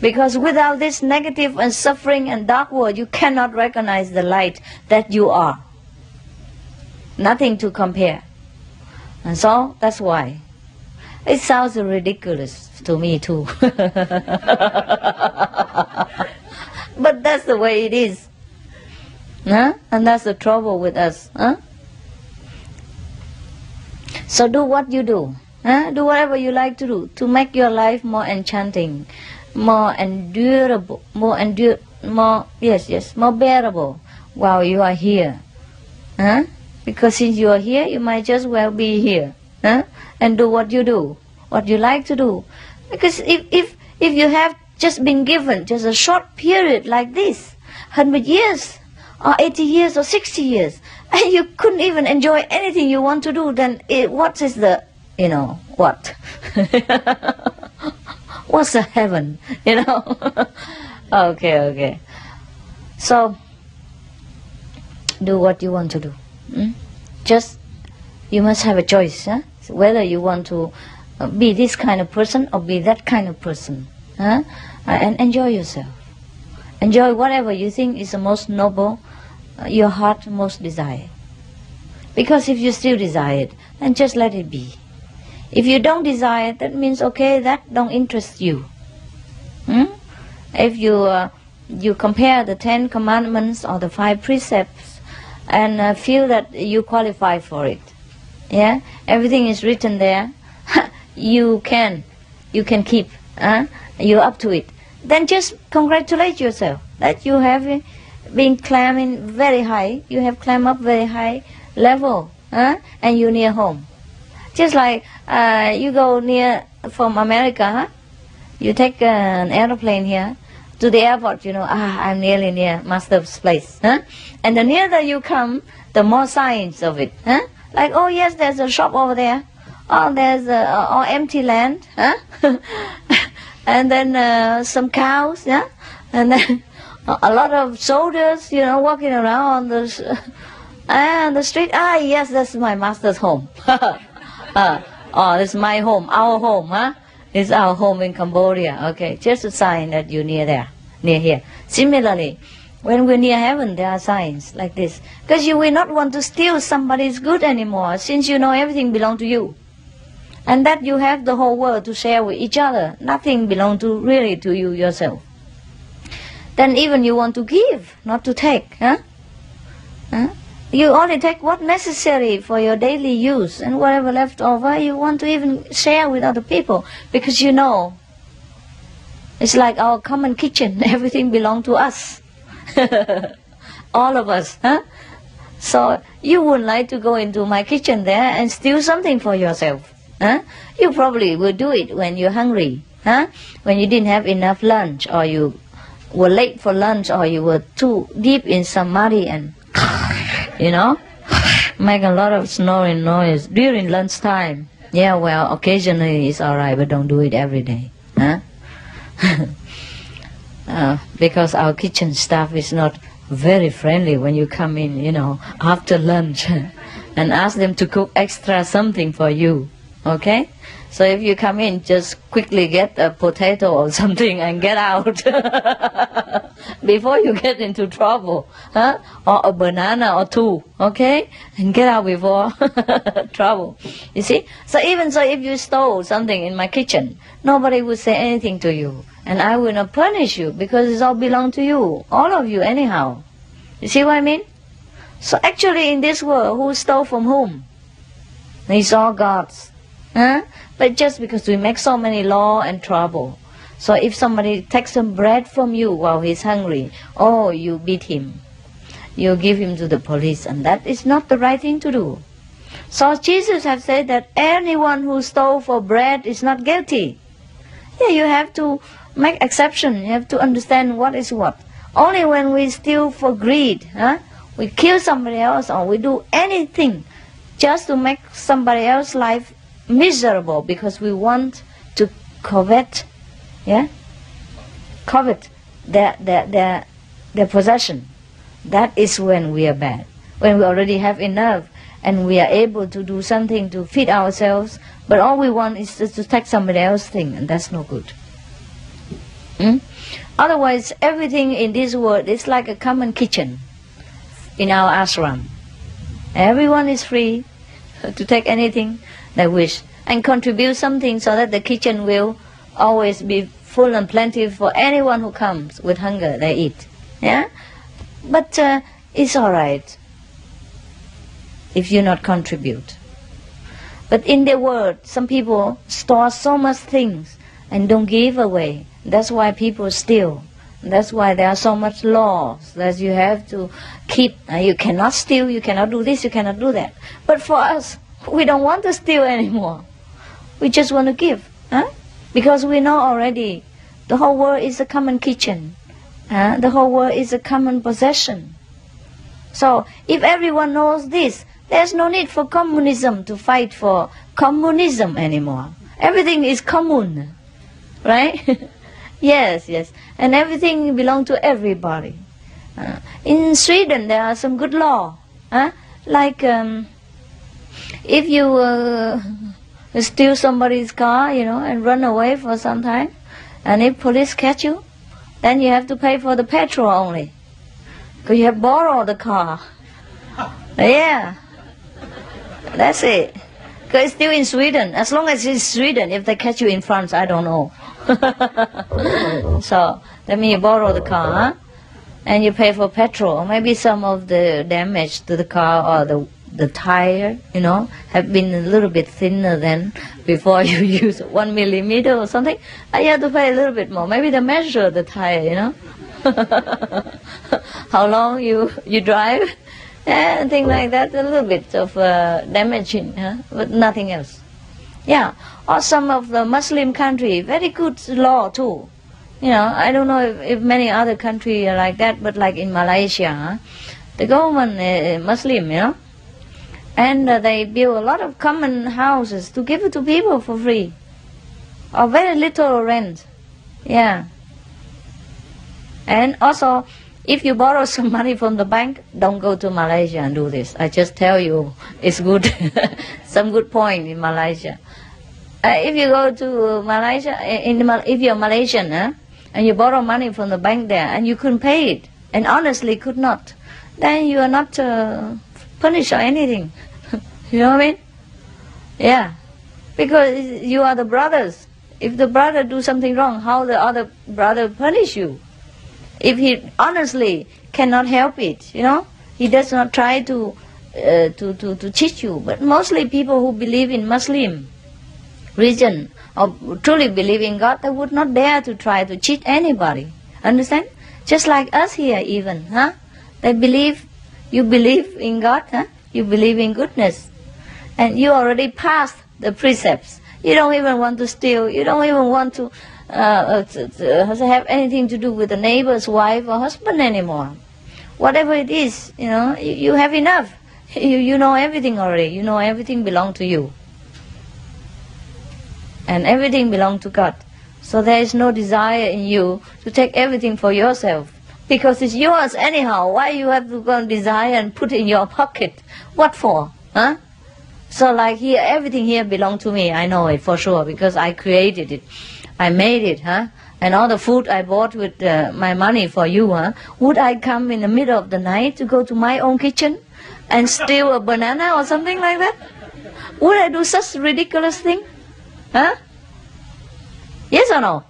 Because without this negative and suffering and dark world, you cannot recognize the light that you are. Nothing to compare. And so, that's why. It sounds ridiculous to me too. But that's the way it is. Huh? And that's the trouble with us. Huh? So do what you do. Huh? Do whatever you like to do to make your life more enchanting, more endurable, more bearable while you are here. Huh? Because since you are here, you might just well be here. Huh? And do what you do, what you like to do. Because if you have just been given just a short period like this, 100 years, or 80 years, or 60 years, and you couldn't even enjoy anything you want to do, then what is the, what? What's the heaven, Okay. So, do what you want to do. Just, you must have a choice, huh? So whether you want to be this kind of person or be that kind of person. Huh? And enjoy yourself. Enjoy whatever you think is the most noble, your heart most desire. Because if you still desire it, then just let it be. If you don't desire it, that means, okay, that don't interest you. If you compare the 10 commandments or the 5 precepts and feel that you qualify for it, yeah, everything is written there, you can keep, you're up to it, then just congratulate yourself that you have been climbing very high, you have climbed up very high level, and you're near home. Just like you go near from America, you take an aeroplane here to the airport, I'm nearly near Master's place. And the nearer you come, the more signs of it. Like, oh yes, there's a shop over there. Oh, there's empty land. And then some cows, yeah? And then a lot of soldiers, walking around on the street. Ah, yes, that's my master's home. Oh, it's my home, our home, huh? It's our home in Cambodia. Okay, just a sign that you're near there, near here. Similarly, when we're near heaven, there are signs like this. Because you will not want to steal somebody's good anymore, since you know everything belongs to you. And that you have the whole world to share with each other. Nothing belongs really to you yourself. Then even you want to give, not to take. You only take what's necessary for your daily use, and whatever left over you want to even share with other people, because you know it's like our common kitchen. Everything belongs to us. All of us. So you wouldn't like to go into my kitchen there and steal something for yourself. You probably will do it when you're hungry, Huh? When you didn't have enough lunch, or you were late for lunch, or you were too deep in samadhi and, make a lot of snoring noise during lunchtime. Yeah, well, occasionally it's alright, but don't do it every day. Huh? Because our kitchen staff is not very friendly when you come in, after lunch and ask them to cook extra something for you. Okay? So if you come in, just quickly get a potato or something and get out before you get into trouble. Huh? Or a banana or two, okay? And get out before trouble. You see? So even so, if you stole something in my kitchen, nobody would say anything to you. And I will not punish you, because it all belongs to you. All of you anyhow. You see what I mean? So actually in this world, who stole from whom? It's all God's. Huh? But just because we make so many law and trouble. So if somebody takes some bread from you while he's hungry, oh, you beat him. You give him to the police, and that is not the right thing to do. So Jesus has said that anyone who stole for bread is not guilty. Yeah, you have to make exception. You have to understand what is what. Only when we steal for greed, we kill somebody else, or we do anything just to make somebody else's life miserable because we want to covet, covet their possession. That is when we are bad. When we already have enough and we are able to do something to feed ourselves, but all we want is just to take somebody else's thing, and that's no good. Otherwise, everything in this world is like a common kitchen in our ashram. Everyone is free to take anything they wish and contribute something so that the kitchen will always be full and plenty for anyone who comes with hunger. They eat. Yeah, but it's all right if you not contribute. But in the world, some people store so much things and don't give away. That's why people steal. That's why there are so much laws that you have to keep. You cannot steal, you cannot do this, you cannot do that. But for us, we don't want to steal anymore. We just want to give. Because we know already the whole world is a common kitchen. The whole world is a common possession. So if everyone knows this, there's no need for communism to fight for communism anymore. Everything is common. Right? Yes, yes. And everything belongs to everybody. In Sweden, there are some good law. Like if you steal somebody's car, and run away for some time, and if police catch you, then you have to pay for the petrol only. Because you have borrowed the car. Yeah. That's it. Because it's still in Sweden. As long as it's Sweden, if they catch you in France, I don't know. So that means you borrow the car, and you pay for petrol, or maybe some of the damage to the car or the tire, have been a little bit thinner than before you use 1 millimeter or something. You have to pay a little bit more. Maybe they measure the tire, how long you drive, and things like that. A little bit of damaging, but nothing else. Yeah, or some of the Muslim country, very good law too. I don't know if many other countries are like that, but like in Malaysia, the government is Muslim, and they build a lot of common houses to give it to people for free, or very little rent. Yeah. And also, if you borrow some money from the bank, don't go to Malaysia and do this. I just tell you, it's good. Some good point in Malaysia. If you go to Malaysia, if you're Malaysian, and you borrow money from the bank there, and you couldn't pay it, and honestly could not, then you are not punished or anything. You know what I mean? Yeah. Because you are the brothers. If the brother do something wrong, how the other brother punish you? If he honestly cannot help it, he does not try to cheat you. But mostly people who believe in Muslim religion or truly believe in God, they would not dare to try to cheat anybody. Understand? Just like us here even, They believe, you believe in God, You believe in goodness. And you already passed the precepts. You don't even want to steal. You don't even want to have anything to do with the neighbor's wife or husband anymore. Whatever it is, you have enough. You know everything already. You know everything belongs to you. And everything belongs to God. So there is no desire in you to take everything for yourself. Because it's yours anyhow. Why you have to go and desire and put it in your pocket? What for? Huh? So like here, everything here belongs to me. I know it for sure because I created it. I made it, huh? And all the food I bought with my money for you, huh? Would I come in the middle of the night to go to my own kitchen and steal a banana or something like that? Would I do such ridiculous thing? Huh? Yes or no?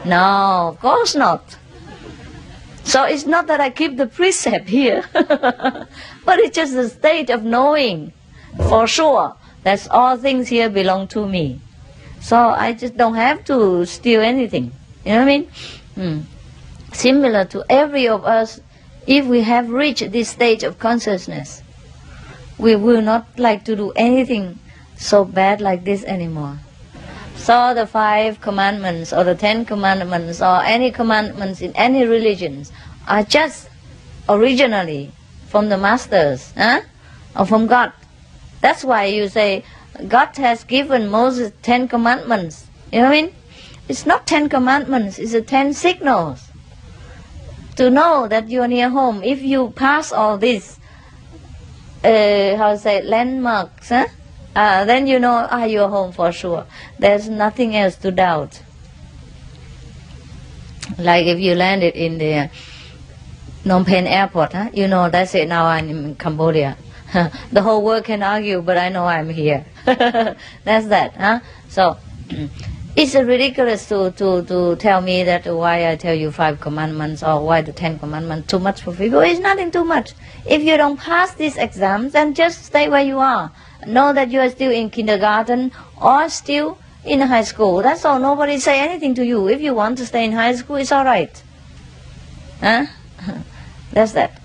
No, of course not. So it's not that I keep the precept here, but it's just the state of knowing for sure that all things here belong to me. So I just don't have to steal anything. You know what I mean? Similar to every of us, if we have reached this stage of consciousness, we will not like to do anything so bad like this anymore. So the 5 commandments or the 10 commandments or any commandments in any religions are just originally from the masters, or from God. That's why you say God has given Moses 10 commandments. You know what I mean? It's not 10 commandments, it's the 10 signals to know that you are near home. If you pass all these landmarks, then you know you're home for sure. There's nothing else to doubt. Like if you landed in the Phnom Penh airport, you know that's it, now I'm in Cambodia. The whole world can argue, but I know I'm here. That's that. So it's ridiculous to tell me that why I tell you 5 commandments or why the 10 commandments too much for people. It's nothing too much. If you don't pass these exams, then just stay where you are. Know that you are still in kindergarten or still in high school. That's all. Nobody say anything to you. If you want to stay in high school, it's all right. That's that.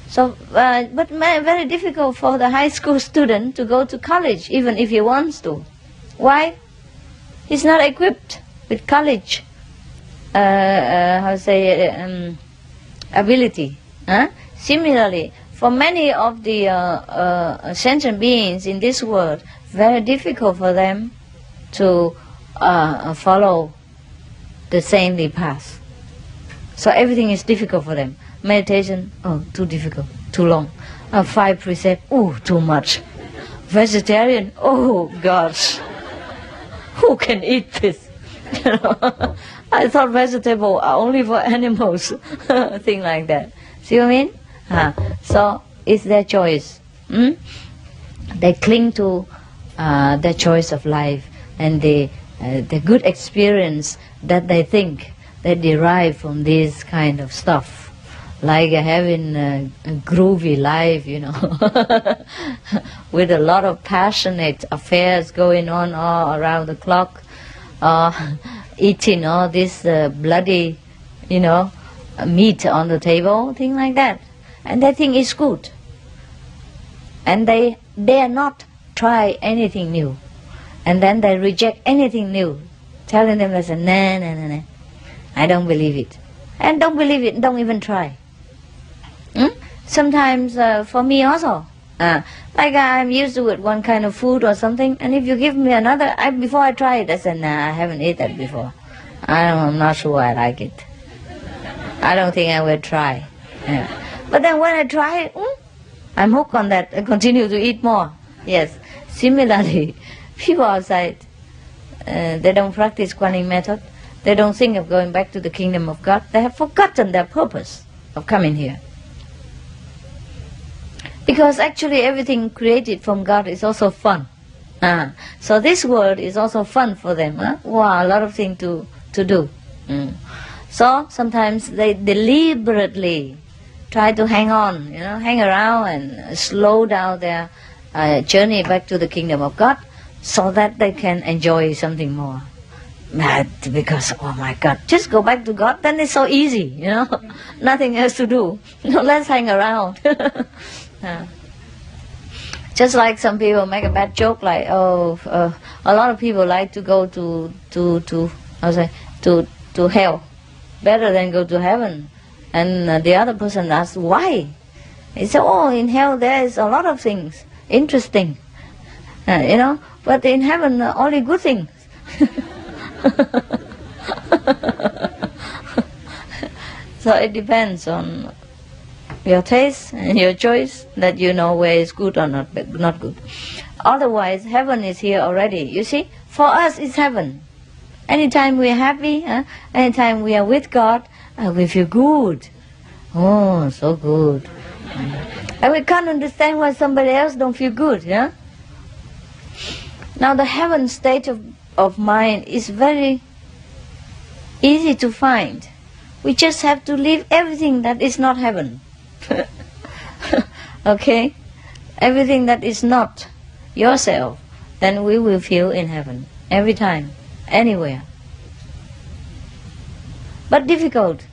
So, but very difficult for the high school student to go to college, even if he wants to. Why? He's not equipped with college, ability. Similarly, for many of the sentient beings in this world, very difficult for them to follow the saintly path. So everything is difficult for them. Meditation, too difficult, too long. 5 precepts, too much. Vegetarian, gosh, who can eat this? I thought vegetables are only for animals, thing like that. See what I mean? So it's their choice. They cling to their choice of life and the good experience that they think they derive from this kind of stuff. Like having a groovy life, with a lot of passionate affairs going on all around the clock, eating all this bloody, meat on the table, things like that. And they think it's good. And they dare not try anything new. And then they reject anything new, telling them, nah, I don't believe it. And don't believe it, don't even try. Sometimes for me also, like I'm used to it, one kind of food or something, and if you give me another, before I try it, I said, nah, I haven't eaten that before. I'm not sure I like it. I don't think I will try. But then when I try it, I'm hooked on that and continue to eat more. Yes. Similarly, people outside, they don't practice Kuan Yin method. They don't think of going back to the kingdom of God. They have forgotten their purpose of coming here. Because actually everything created from God is also fun. So this world is also fun for them. Wow, a lot of things to do. So sometimes they deliberately try to hang on, hang around and slow down their journey back to the kingdom of God so that they can enjoy something more. Because, oh my God, just go back to God, then it's so easy, nothing else to do. Let's hang around. Just like some people make a bad joke, like, a lot of people like to go to I'll say, to hell, better than go to heaven. And the other person asks, why? He said, oh, in hell there is a lot of things interesting, you know, but in heaven only good things. So it depends on your taste and your choice that you know where is good or not good. Otherwise, heaven is here already. You see, for us it's heaven. Anytime we are happy, anytime we are with God, we feel good. Oh, so good. And we can't understand why somebody else don't feel good. Yeah. Now the heaven state of mind is very easy to find. We just have to leave everything that is not heaven. Okay? Everything that is not yourself, then we will feel in heaven. Every time, anywhere. But difficult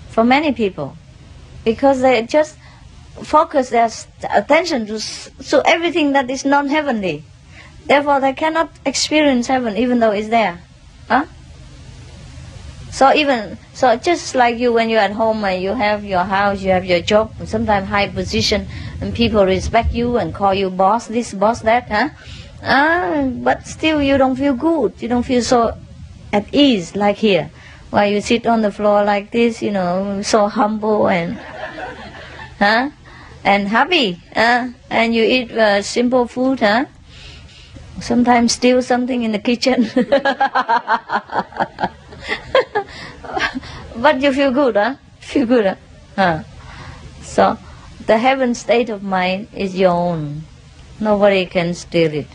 for many people, because they just focus their attention to everything that is non-heavenly. Therefore they cannot experience heaven even though it's there. Huh? So just like you, when you're at home and you have your house, you have your job, sometimes high position, and people respect you and call you boss this, boss that, huh? But still you don't feel good. You don't feel so at ease like here, while you sit on the floor like this, you know, so humble and and happy, and you eat simple food, sometimes steal something in the kitchen. But you feel good, Feel good, So the heaven state of mind is your own. Nobody can steal it.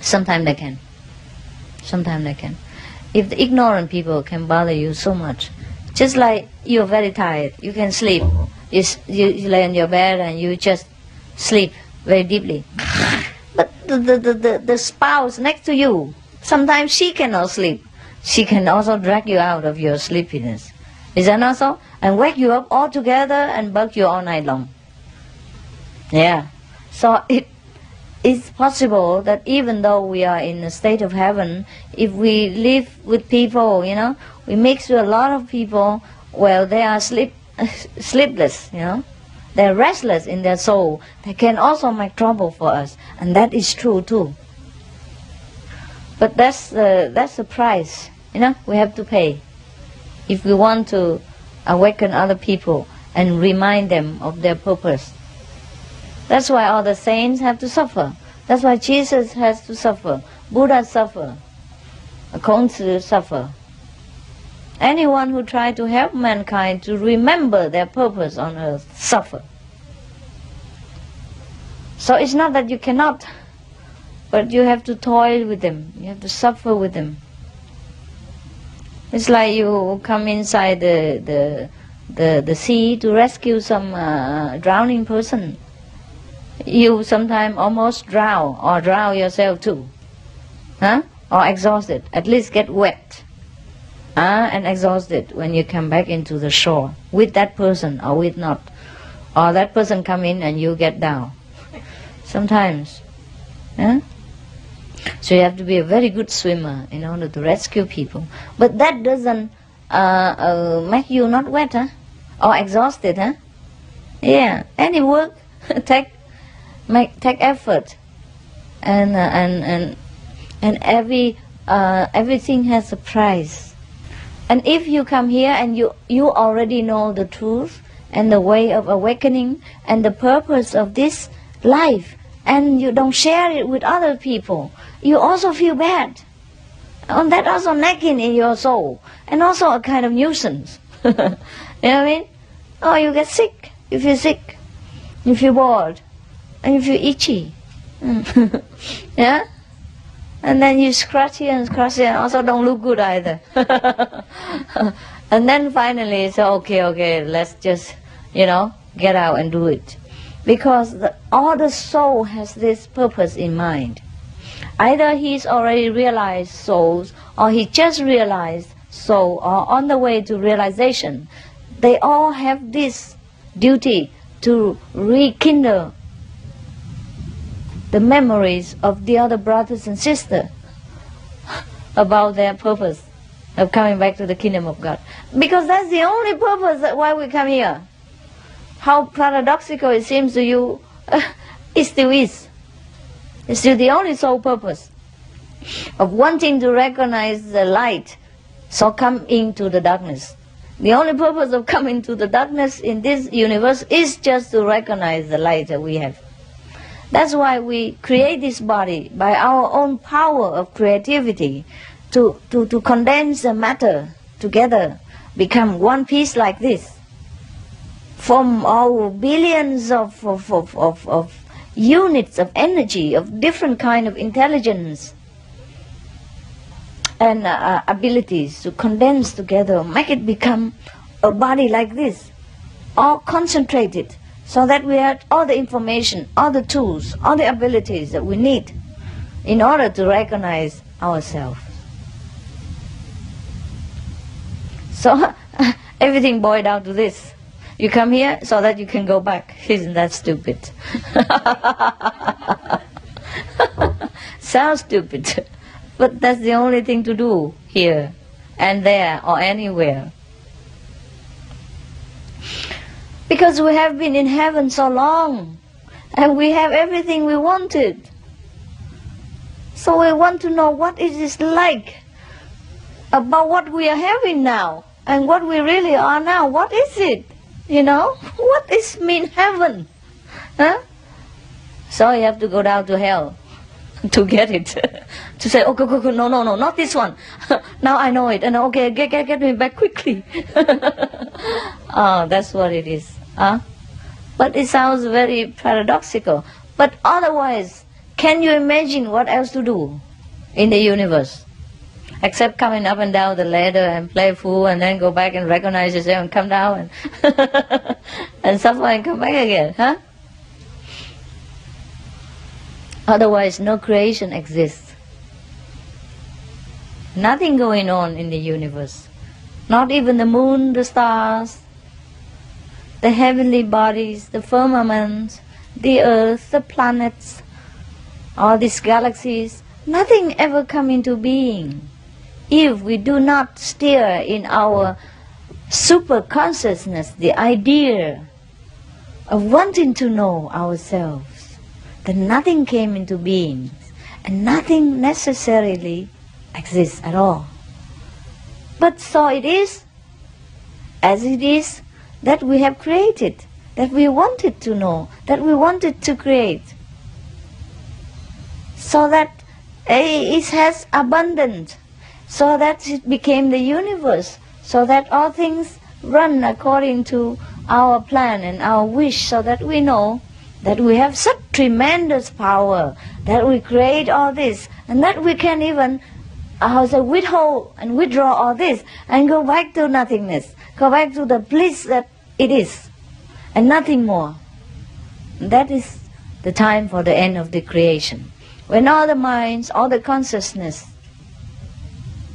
Sometimes they can. Sometimes they can. If the ignorant people can bother you so much, just like you're very tired, you can sleep. You lay on your bed and you just sleep very deeply. But the spouse next to you, sometimes she cannot sleep. She can also drag you out of your sleepiness. Is that not so? And wake you up all together and bug you all night long. Yeah. So it is possible that even though we are in a state of heaven, if we live with people, you know, we mix with a lot of people, well, they are sleepless, you know. They're restless in their soul. They can also make trouble for us. And that is true too. But that's the price, you know, we have to pay if we want to awaken other people and remind them of their purpose. That's why all the saints have to suffer. That's why Jesus has to suffer. Buddha suffer. Kongzi suffer. Anyone who tries to help mankind to remember their purpose on earth suffer. So it's not that you cannot, but you have to toil with them. You have to suffer with them. It's like you come inside the sea to rescue some drowning person. You sometimes almost drown, or drown yourself too, or exhausted. At least get wet, and exhausted when you come back into the shore with that person or with not, or that person come in and you get down. Sometimes, so you have to be a very good swimmer in order to rescue people. But that doesn't make you not wet, or exhausted, Yeah, any work take effort, and everything has a price. And if you come here and you already know the truth and the way of awakening and the purpose of this life, and you don't share it with other people, you also feel bad. And that also nagging in your soul, and also a kind of nuisance. You know what I mean? Oh, you get sick, you feel sick, you feel bored, and you feel itchy. Yeah? And then you scratch here and also don't look good either. And then finally you say, okay, let's just, get out and do it. Because all the soul has this purpose in mind. Either he's already realized souls, or he just realized soul, or on the way to realization. They all have this duty to rekindle the memories of the other brothers and sisters about their purpose. of coming back to the kingdom of God. Because that's the only purpose that why we come here. How paradoxical it seems to you, it still is. It's still the only sole purpose of wanting to recognize the light, so come into the darkness. The only purpose of coming to the darkness in this universe is just to recognize the light that we have. That's why we create this body by our own power of creativity to condense the matter together, become one piece like this, from our billions of units of energy, of different kind of intelligence and abilities, to condense together, make it become a body like this, all concentrated, so that we have all the information, all the tools, all the abilities that we need in order to recognize ourselves. So everything boiled down to this. You come here so that you can go back. Isn't that stupid? Sounds stupid, but that's the only thing to do here and there or anywhere. Because we have been in heaven so long and we have everything we wanted. So we want to know what is this like about what we are having now and what we really are now. What is it? You know, what is mean heaven? Huh? So you have to go down to hell to get it. To say, oh, go, no, not this one. Now I know it. And okay, get me back quickly. Oh, that's what it is. Huh? But it sounds very paradoxical. But otherwise, can you imagine what else to do in the universe? Except coming up and down the ladder and play fool and then go back and recognize yourself and come down and, and suffer and come back again, huh? Otherwise, no creation exists. Nothing going on in the universe. Not even the moon, the stars, the heavenly bodies, the firmaments, the earth, the planets, all these galaxies. Nothing ever come into being if we do not steer in our super consciousness the idea of wanting to know ourselves, then nothing came into being and nothing necessarily exists at all. But so it is, as it is, that we have created, that we wanted to know, that we wanted to create, so that it has abundance, so that it became the universe, so that all things run according to our plan and our wish, so that we know that we have such tremendous power, that we create all this, and that we can even withhold and withdraw all this, and go back to nothingness, go back to the bliss that it is, and nothing more. That is the time for the end of the creation, when all the minds, all the consciousness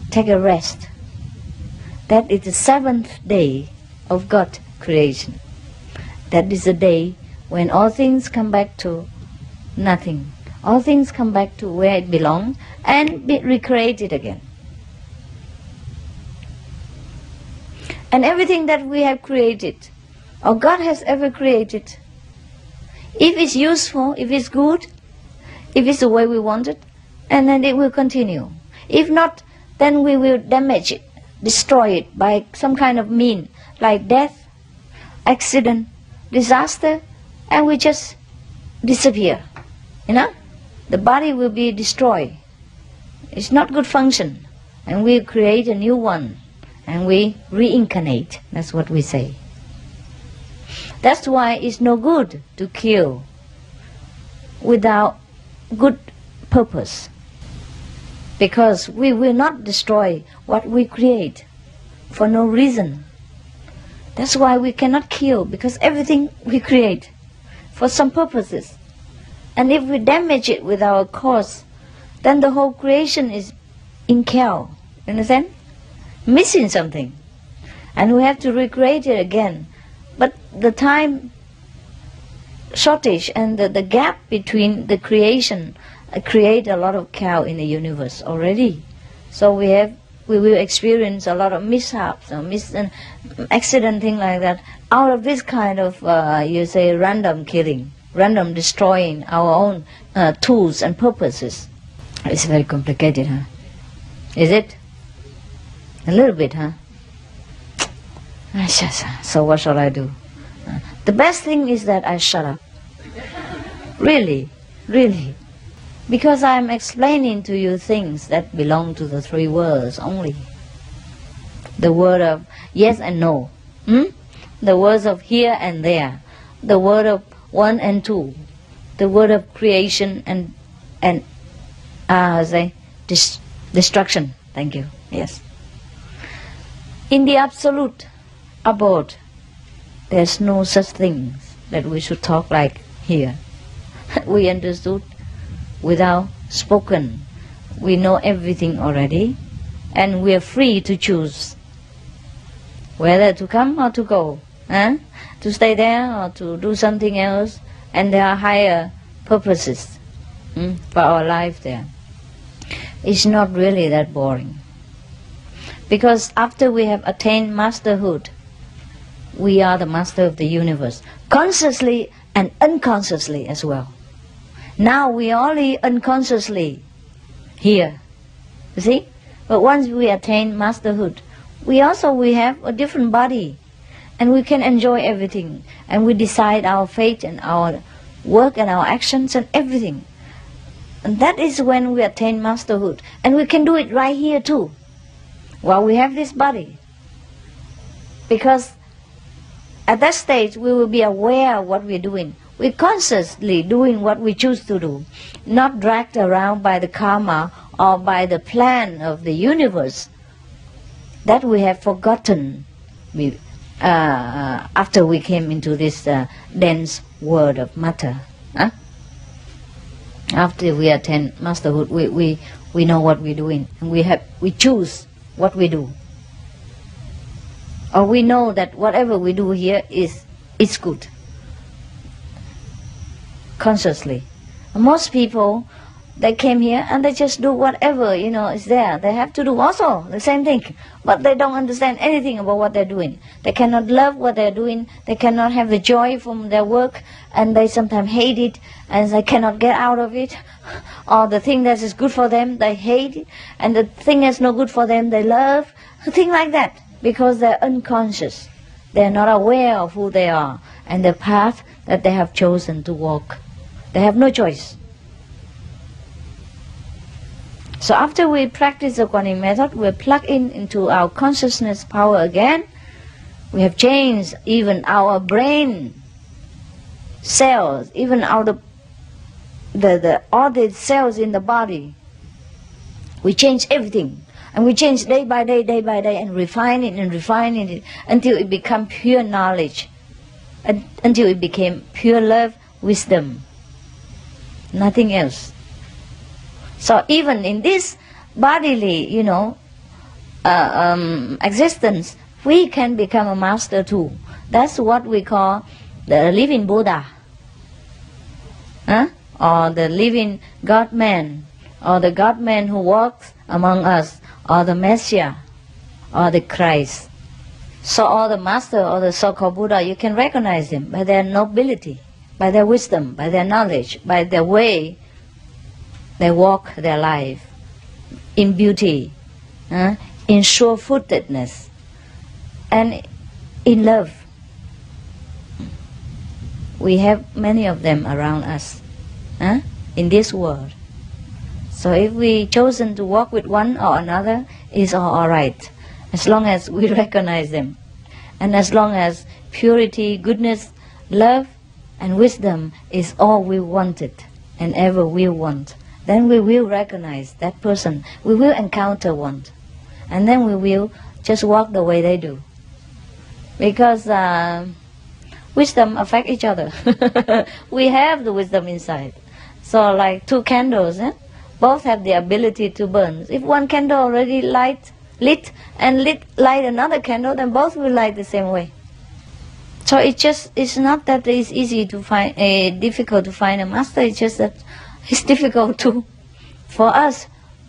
take a rest. That is the seventh day of God's creation. That is the day when all things come back to nothing. All things come back to where it belongs and be recreated again. And everything that we have created, or God has ever created, if it's useful, if it's good, if it's the way we want it, and then it will continue. If not, then we will damage it, destroy it by some kind of mean, like death, accident, disaster, and we just disappear. You know? The body will be destroyed. It's not good function. And we create a new one. And we reincarnate. That's what we say. That's why it's no good to kill without good purpose. Because we will not destroy what we create for no reason. That's why we cannot kill, because everything we create for some purposes. And if we damage it with our cause, then the whole creation is in chaos. You understand? Missing something. And we have to recreate it again. But the time shortage and the gap between the creation create a lot of chaos in the universe already. So we have we will experience a lot of mishaps or accident, thing like that, out of this kind of, you say, random killing, random destroying our own tools and purposes. It's very complicated, huh? Is it? A little bit, huh? So what shall I do? The best thing is that I shut up. Really, really. Because I'm explaining to you things that belong to the three words only. The word of yes and no. The words of here and there. The word of one and two. The word of creation and destruction. Thank you. Yes. In the absolute abode, there's no such things that we should talk like here. We understood without spoken. We know everything already, and we are free to choose whether to come or to go, to stay there or to do something else, and there are higher purposes for our life there. It's not really that boring, because after we have attained masterhood, we are the master of the universe, consciously and unconsciously as well. Now we are only unconsciously here, you see? But once we attain masterhood, we have a different body, and we can enjoy everything, and we decide our fate and our work and our actions and everything. And that is when we attain masterhood, and we can do it right here too, while we have this body. Because at that stage we will be aware of what we're doing. We're consciously doing what we choose to do, not dragged around by the karma or by the plan of the universe that we have forgotten after we came into this dense world of matter. After we attain masterhood, we know what we're doing, and we choose what we do. Or we know that whatever we do here is good. Consciously. And most people, they came here and they just do whatever, is there. They have to do also the same thing, but they don't understand anything about what they're doing. They cannot love what they're doing. They cannot have the joy from their work, and they sometimes hate it, and they cannot get out of it. Or the thing that is good for them, they hate it, and the thing that's not good for them, they love. Things like that, because they're unconscious. They're not aware of who they are and the path that they have chosen to walk. They have no choice. So after we practice the Kuan Yin method, we plug into our consciousness power again. We have changed even our brain cells, even all the cells in the body. We change everything. And we change day by day, and refine it until it becomes pure knowledge, until it became pure love, wisdom, nothing else. So even in this bodily, existence, we can become a master too. That's what we call the living Buddha, or the living God-man, or the God-man who walks among us, or the Messiah, or the Christ. So all the master or the so-called Buddha, you can recognize them by their nobility, by their wisdom, by their knowledge, by their way they walk their life, in beauty, in sure-footedness, and in love. We have many of them around us in this world. So if we chosen to walk with one or another, it's all right, as long as we recognize them, and as long as purity, goodness, love, and wisdom is all we wanted and ever will want, then we will recognize that person. We will encounter one, and then we will just walk the way they do, because wisdom affects each other. We have the wisdom inside. So like two candles, both have the ability to burn. If one candle already lit another candle, then both will light the same way. So it's not that it's easy to find, difficult to find a master. It's just that it's difficult for us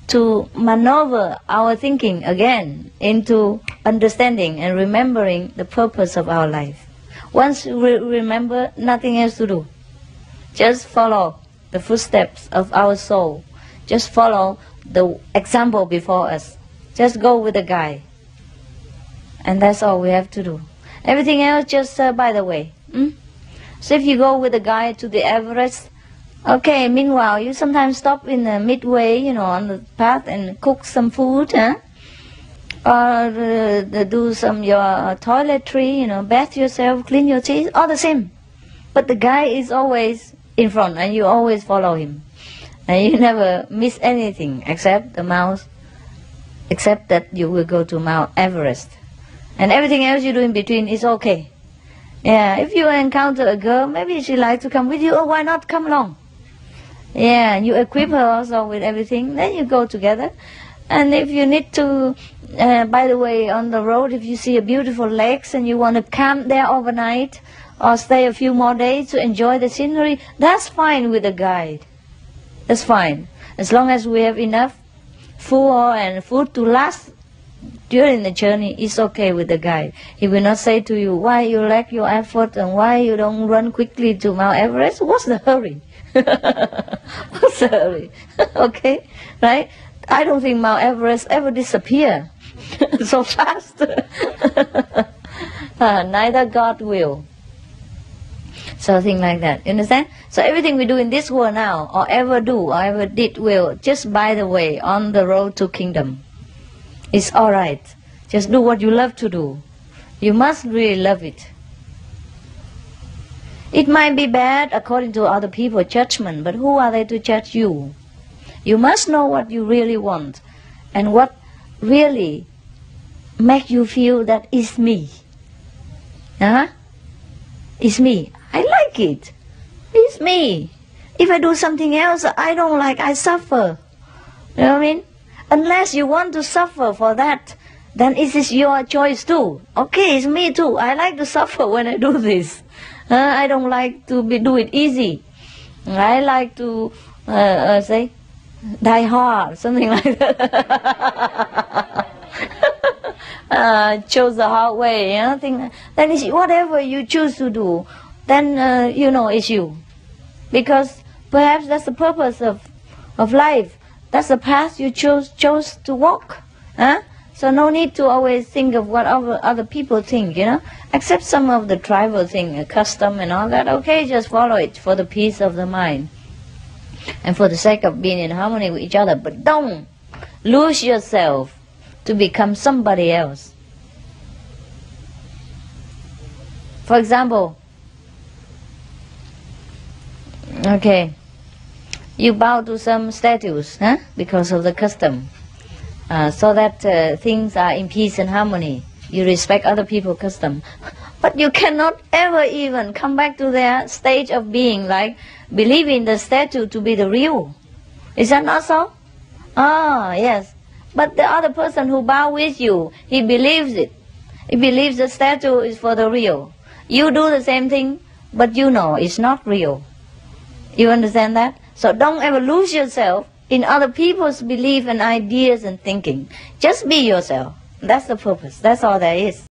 to maneuver our thinking again into understanding and remembering the purpose of our life. Once we remember, nothing else to do. Just follow the footsteps of our soul. Just follow the example before us. Just go with the guide. And that's all we have to do. Everything else just by the way. So if you go with the guide to the Everest, okay, meanwhile, you sometimes stop in the midway, on the path and cook some food, or do some your toiletry, bath yourself, clean your teeth, all the same. But the guy is always in front, and you always follow him. And you never miss anything except that you will go to Mount Everest. And everything else you do in between is okay. Yeah, if you encounter a girl, maybe she likes to come with you, why not come along? Yeah, and you equip her also with everything, then you go together. And if you need to, by the way, on the road, if you see a beautiful lakes and you want to camp there overnight or stay a few more days to enjoy the scenery, that's fine with the guide. That's fine. As long as we have enough food to last during the journey, it's okay with the guide. He will not say to you, why you lack your effort and why you don't run quickly to Mount Everest? What's the hurry? What's the hurry? Okay, right? I don't think Mount Everest ever disappear so fast. Neither God will. So things like that, you understand? So everything we do in this world now, or ever do, or ever did, will, just by the way, on the road to kingdom. It's alright. Just do what you love to do. You must really love it. It might be bad according to other people's judgment, but who are they to judge you? You must know what you really want, and what really make you feel that it's me. It's me. I like it. It's me. If I do something else I don't like, I suffer. You know what I mean? Unless you want to suffer for that, then it is your choice too. Okay, it's me too. I like to suffer when I do this. I don't like to do it easy. I like to say, die hard, something like that. Chose the hard way, then it's whatever you choose to do, then it's you. Because perhaps that's the purpose of life. That's the path you chose to walk. So no need to always think of what other people think, Except some of the tribal thing, custom and all that, okay, just follow it for the peace of the mind. And for the sake of being in harmony with each other. But don't lose yourself to become somebody else. For example, okay, you bow to some statues, because of the custom, so that things are in peace and harmony. You respect other people's custom. But you cannot ever even come back to their stage of being, like believing the statue to be the real. Is that not so? Yes. But the other person who bow with you, he believes it. He believes the statue is for the real. You do the same thing, but you know it's not real. You understand that? So don't ever lose yourself in other people's belief and ideas and thinking. Just be yourself. That's the purpose. That's all there is.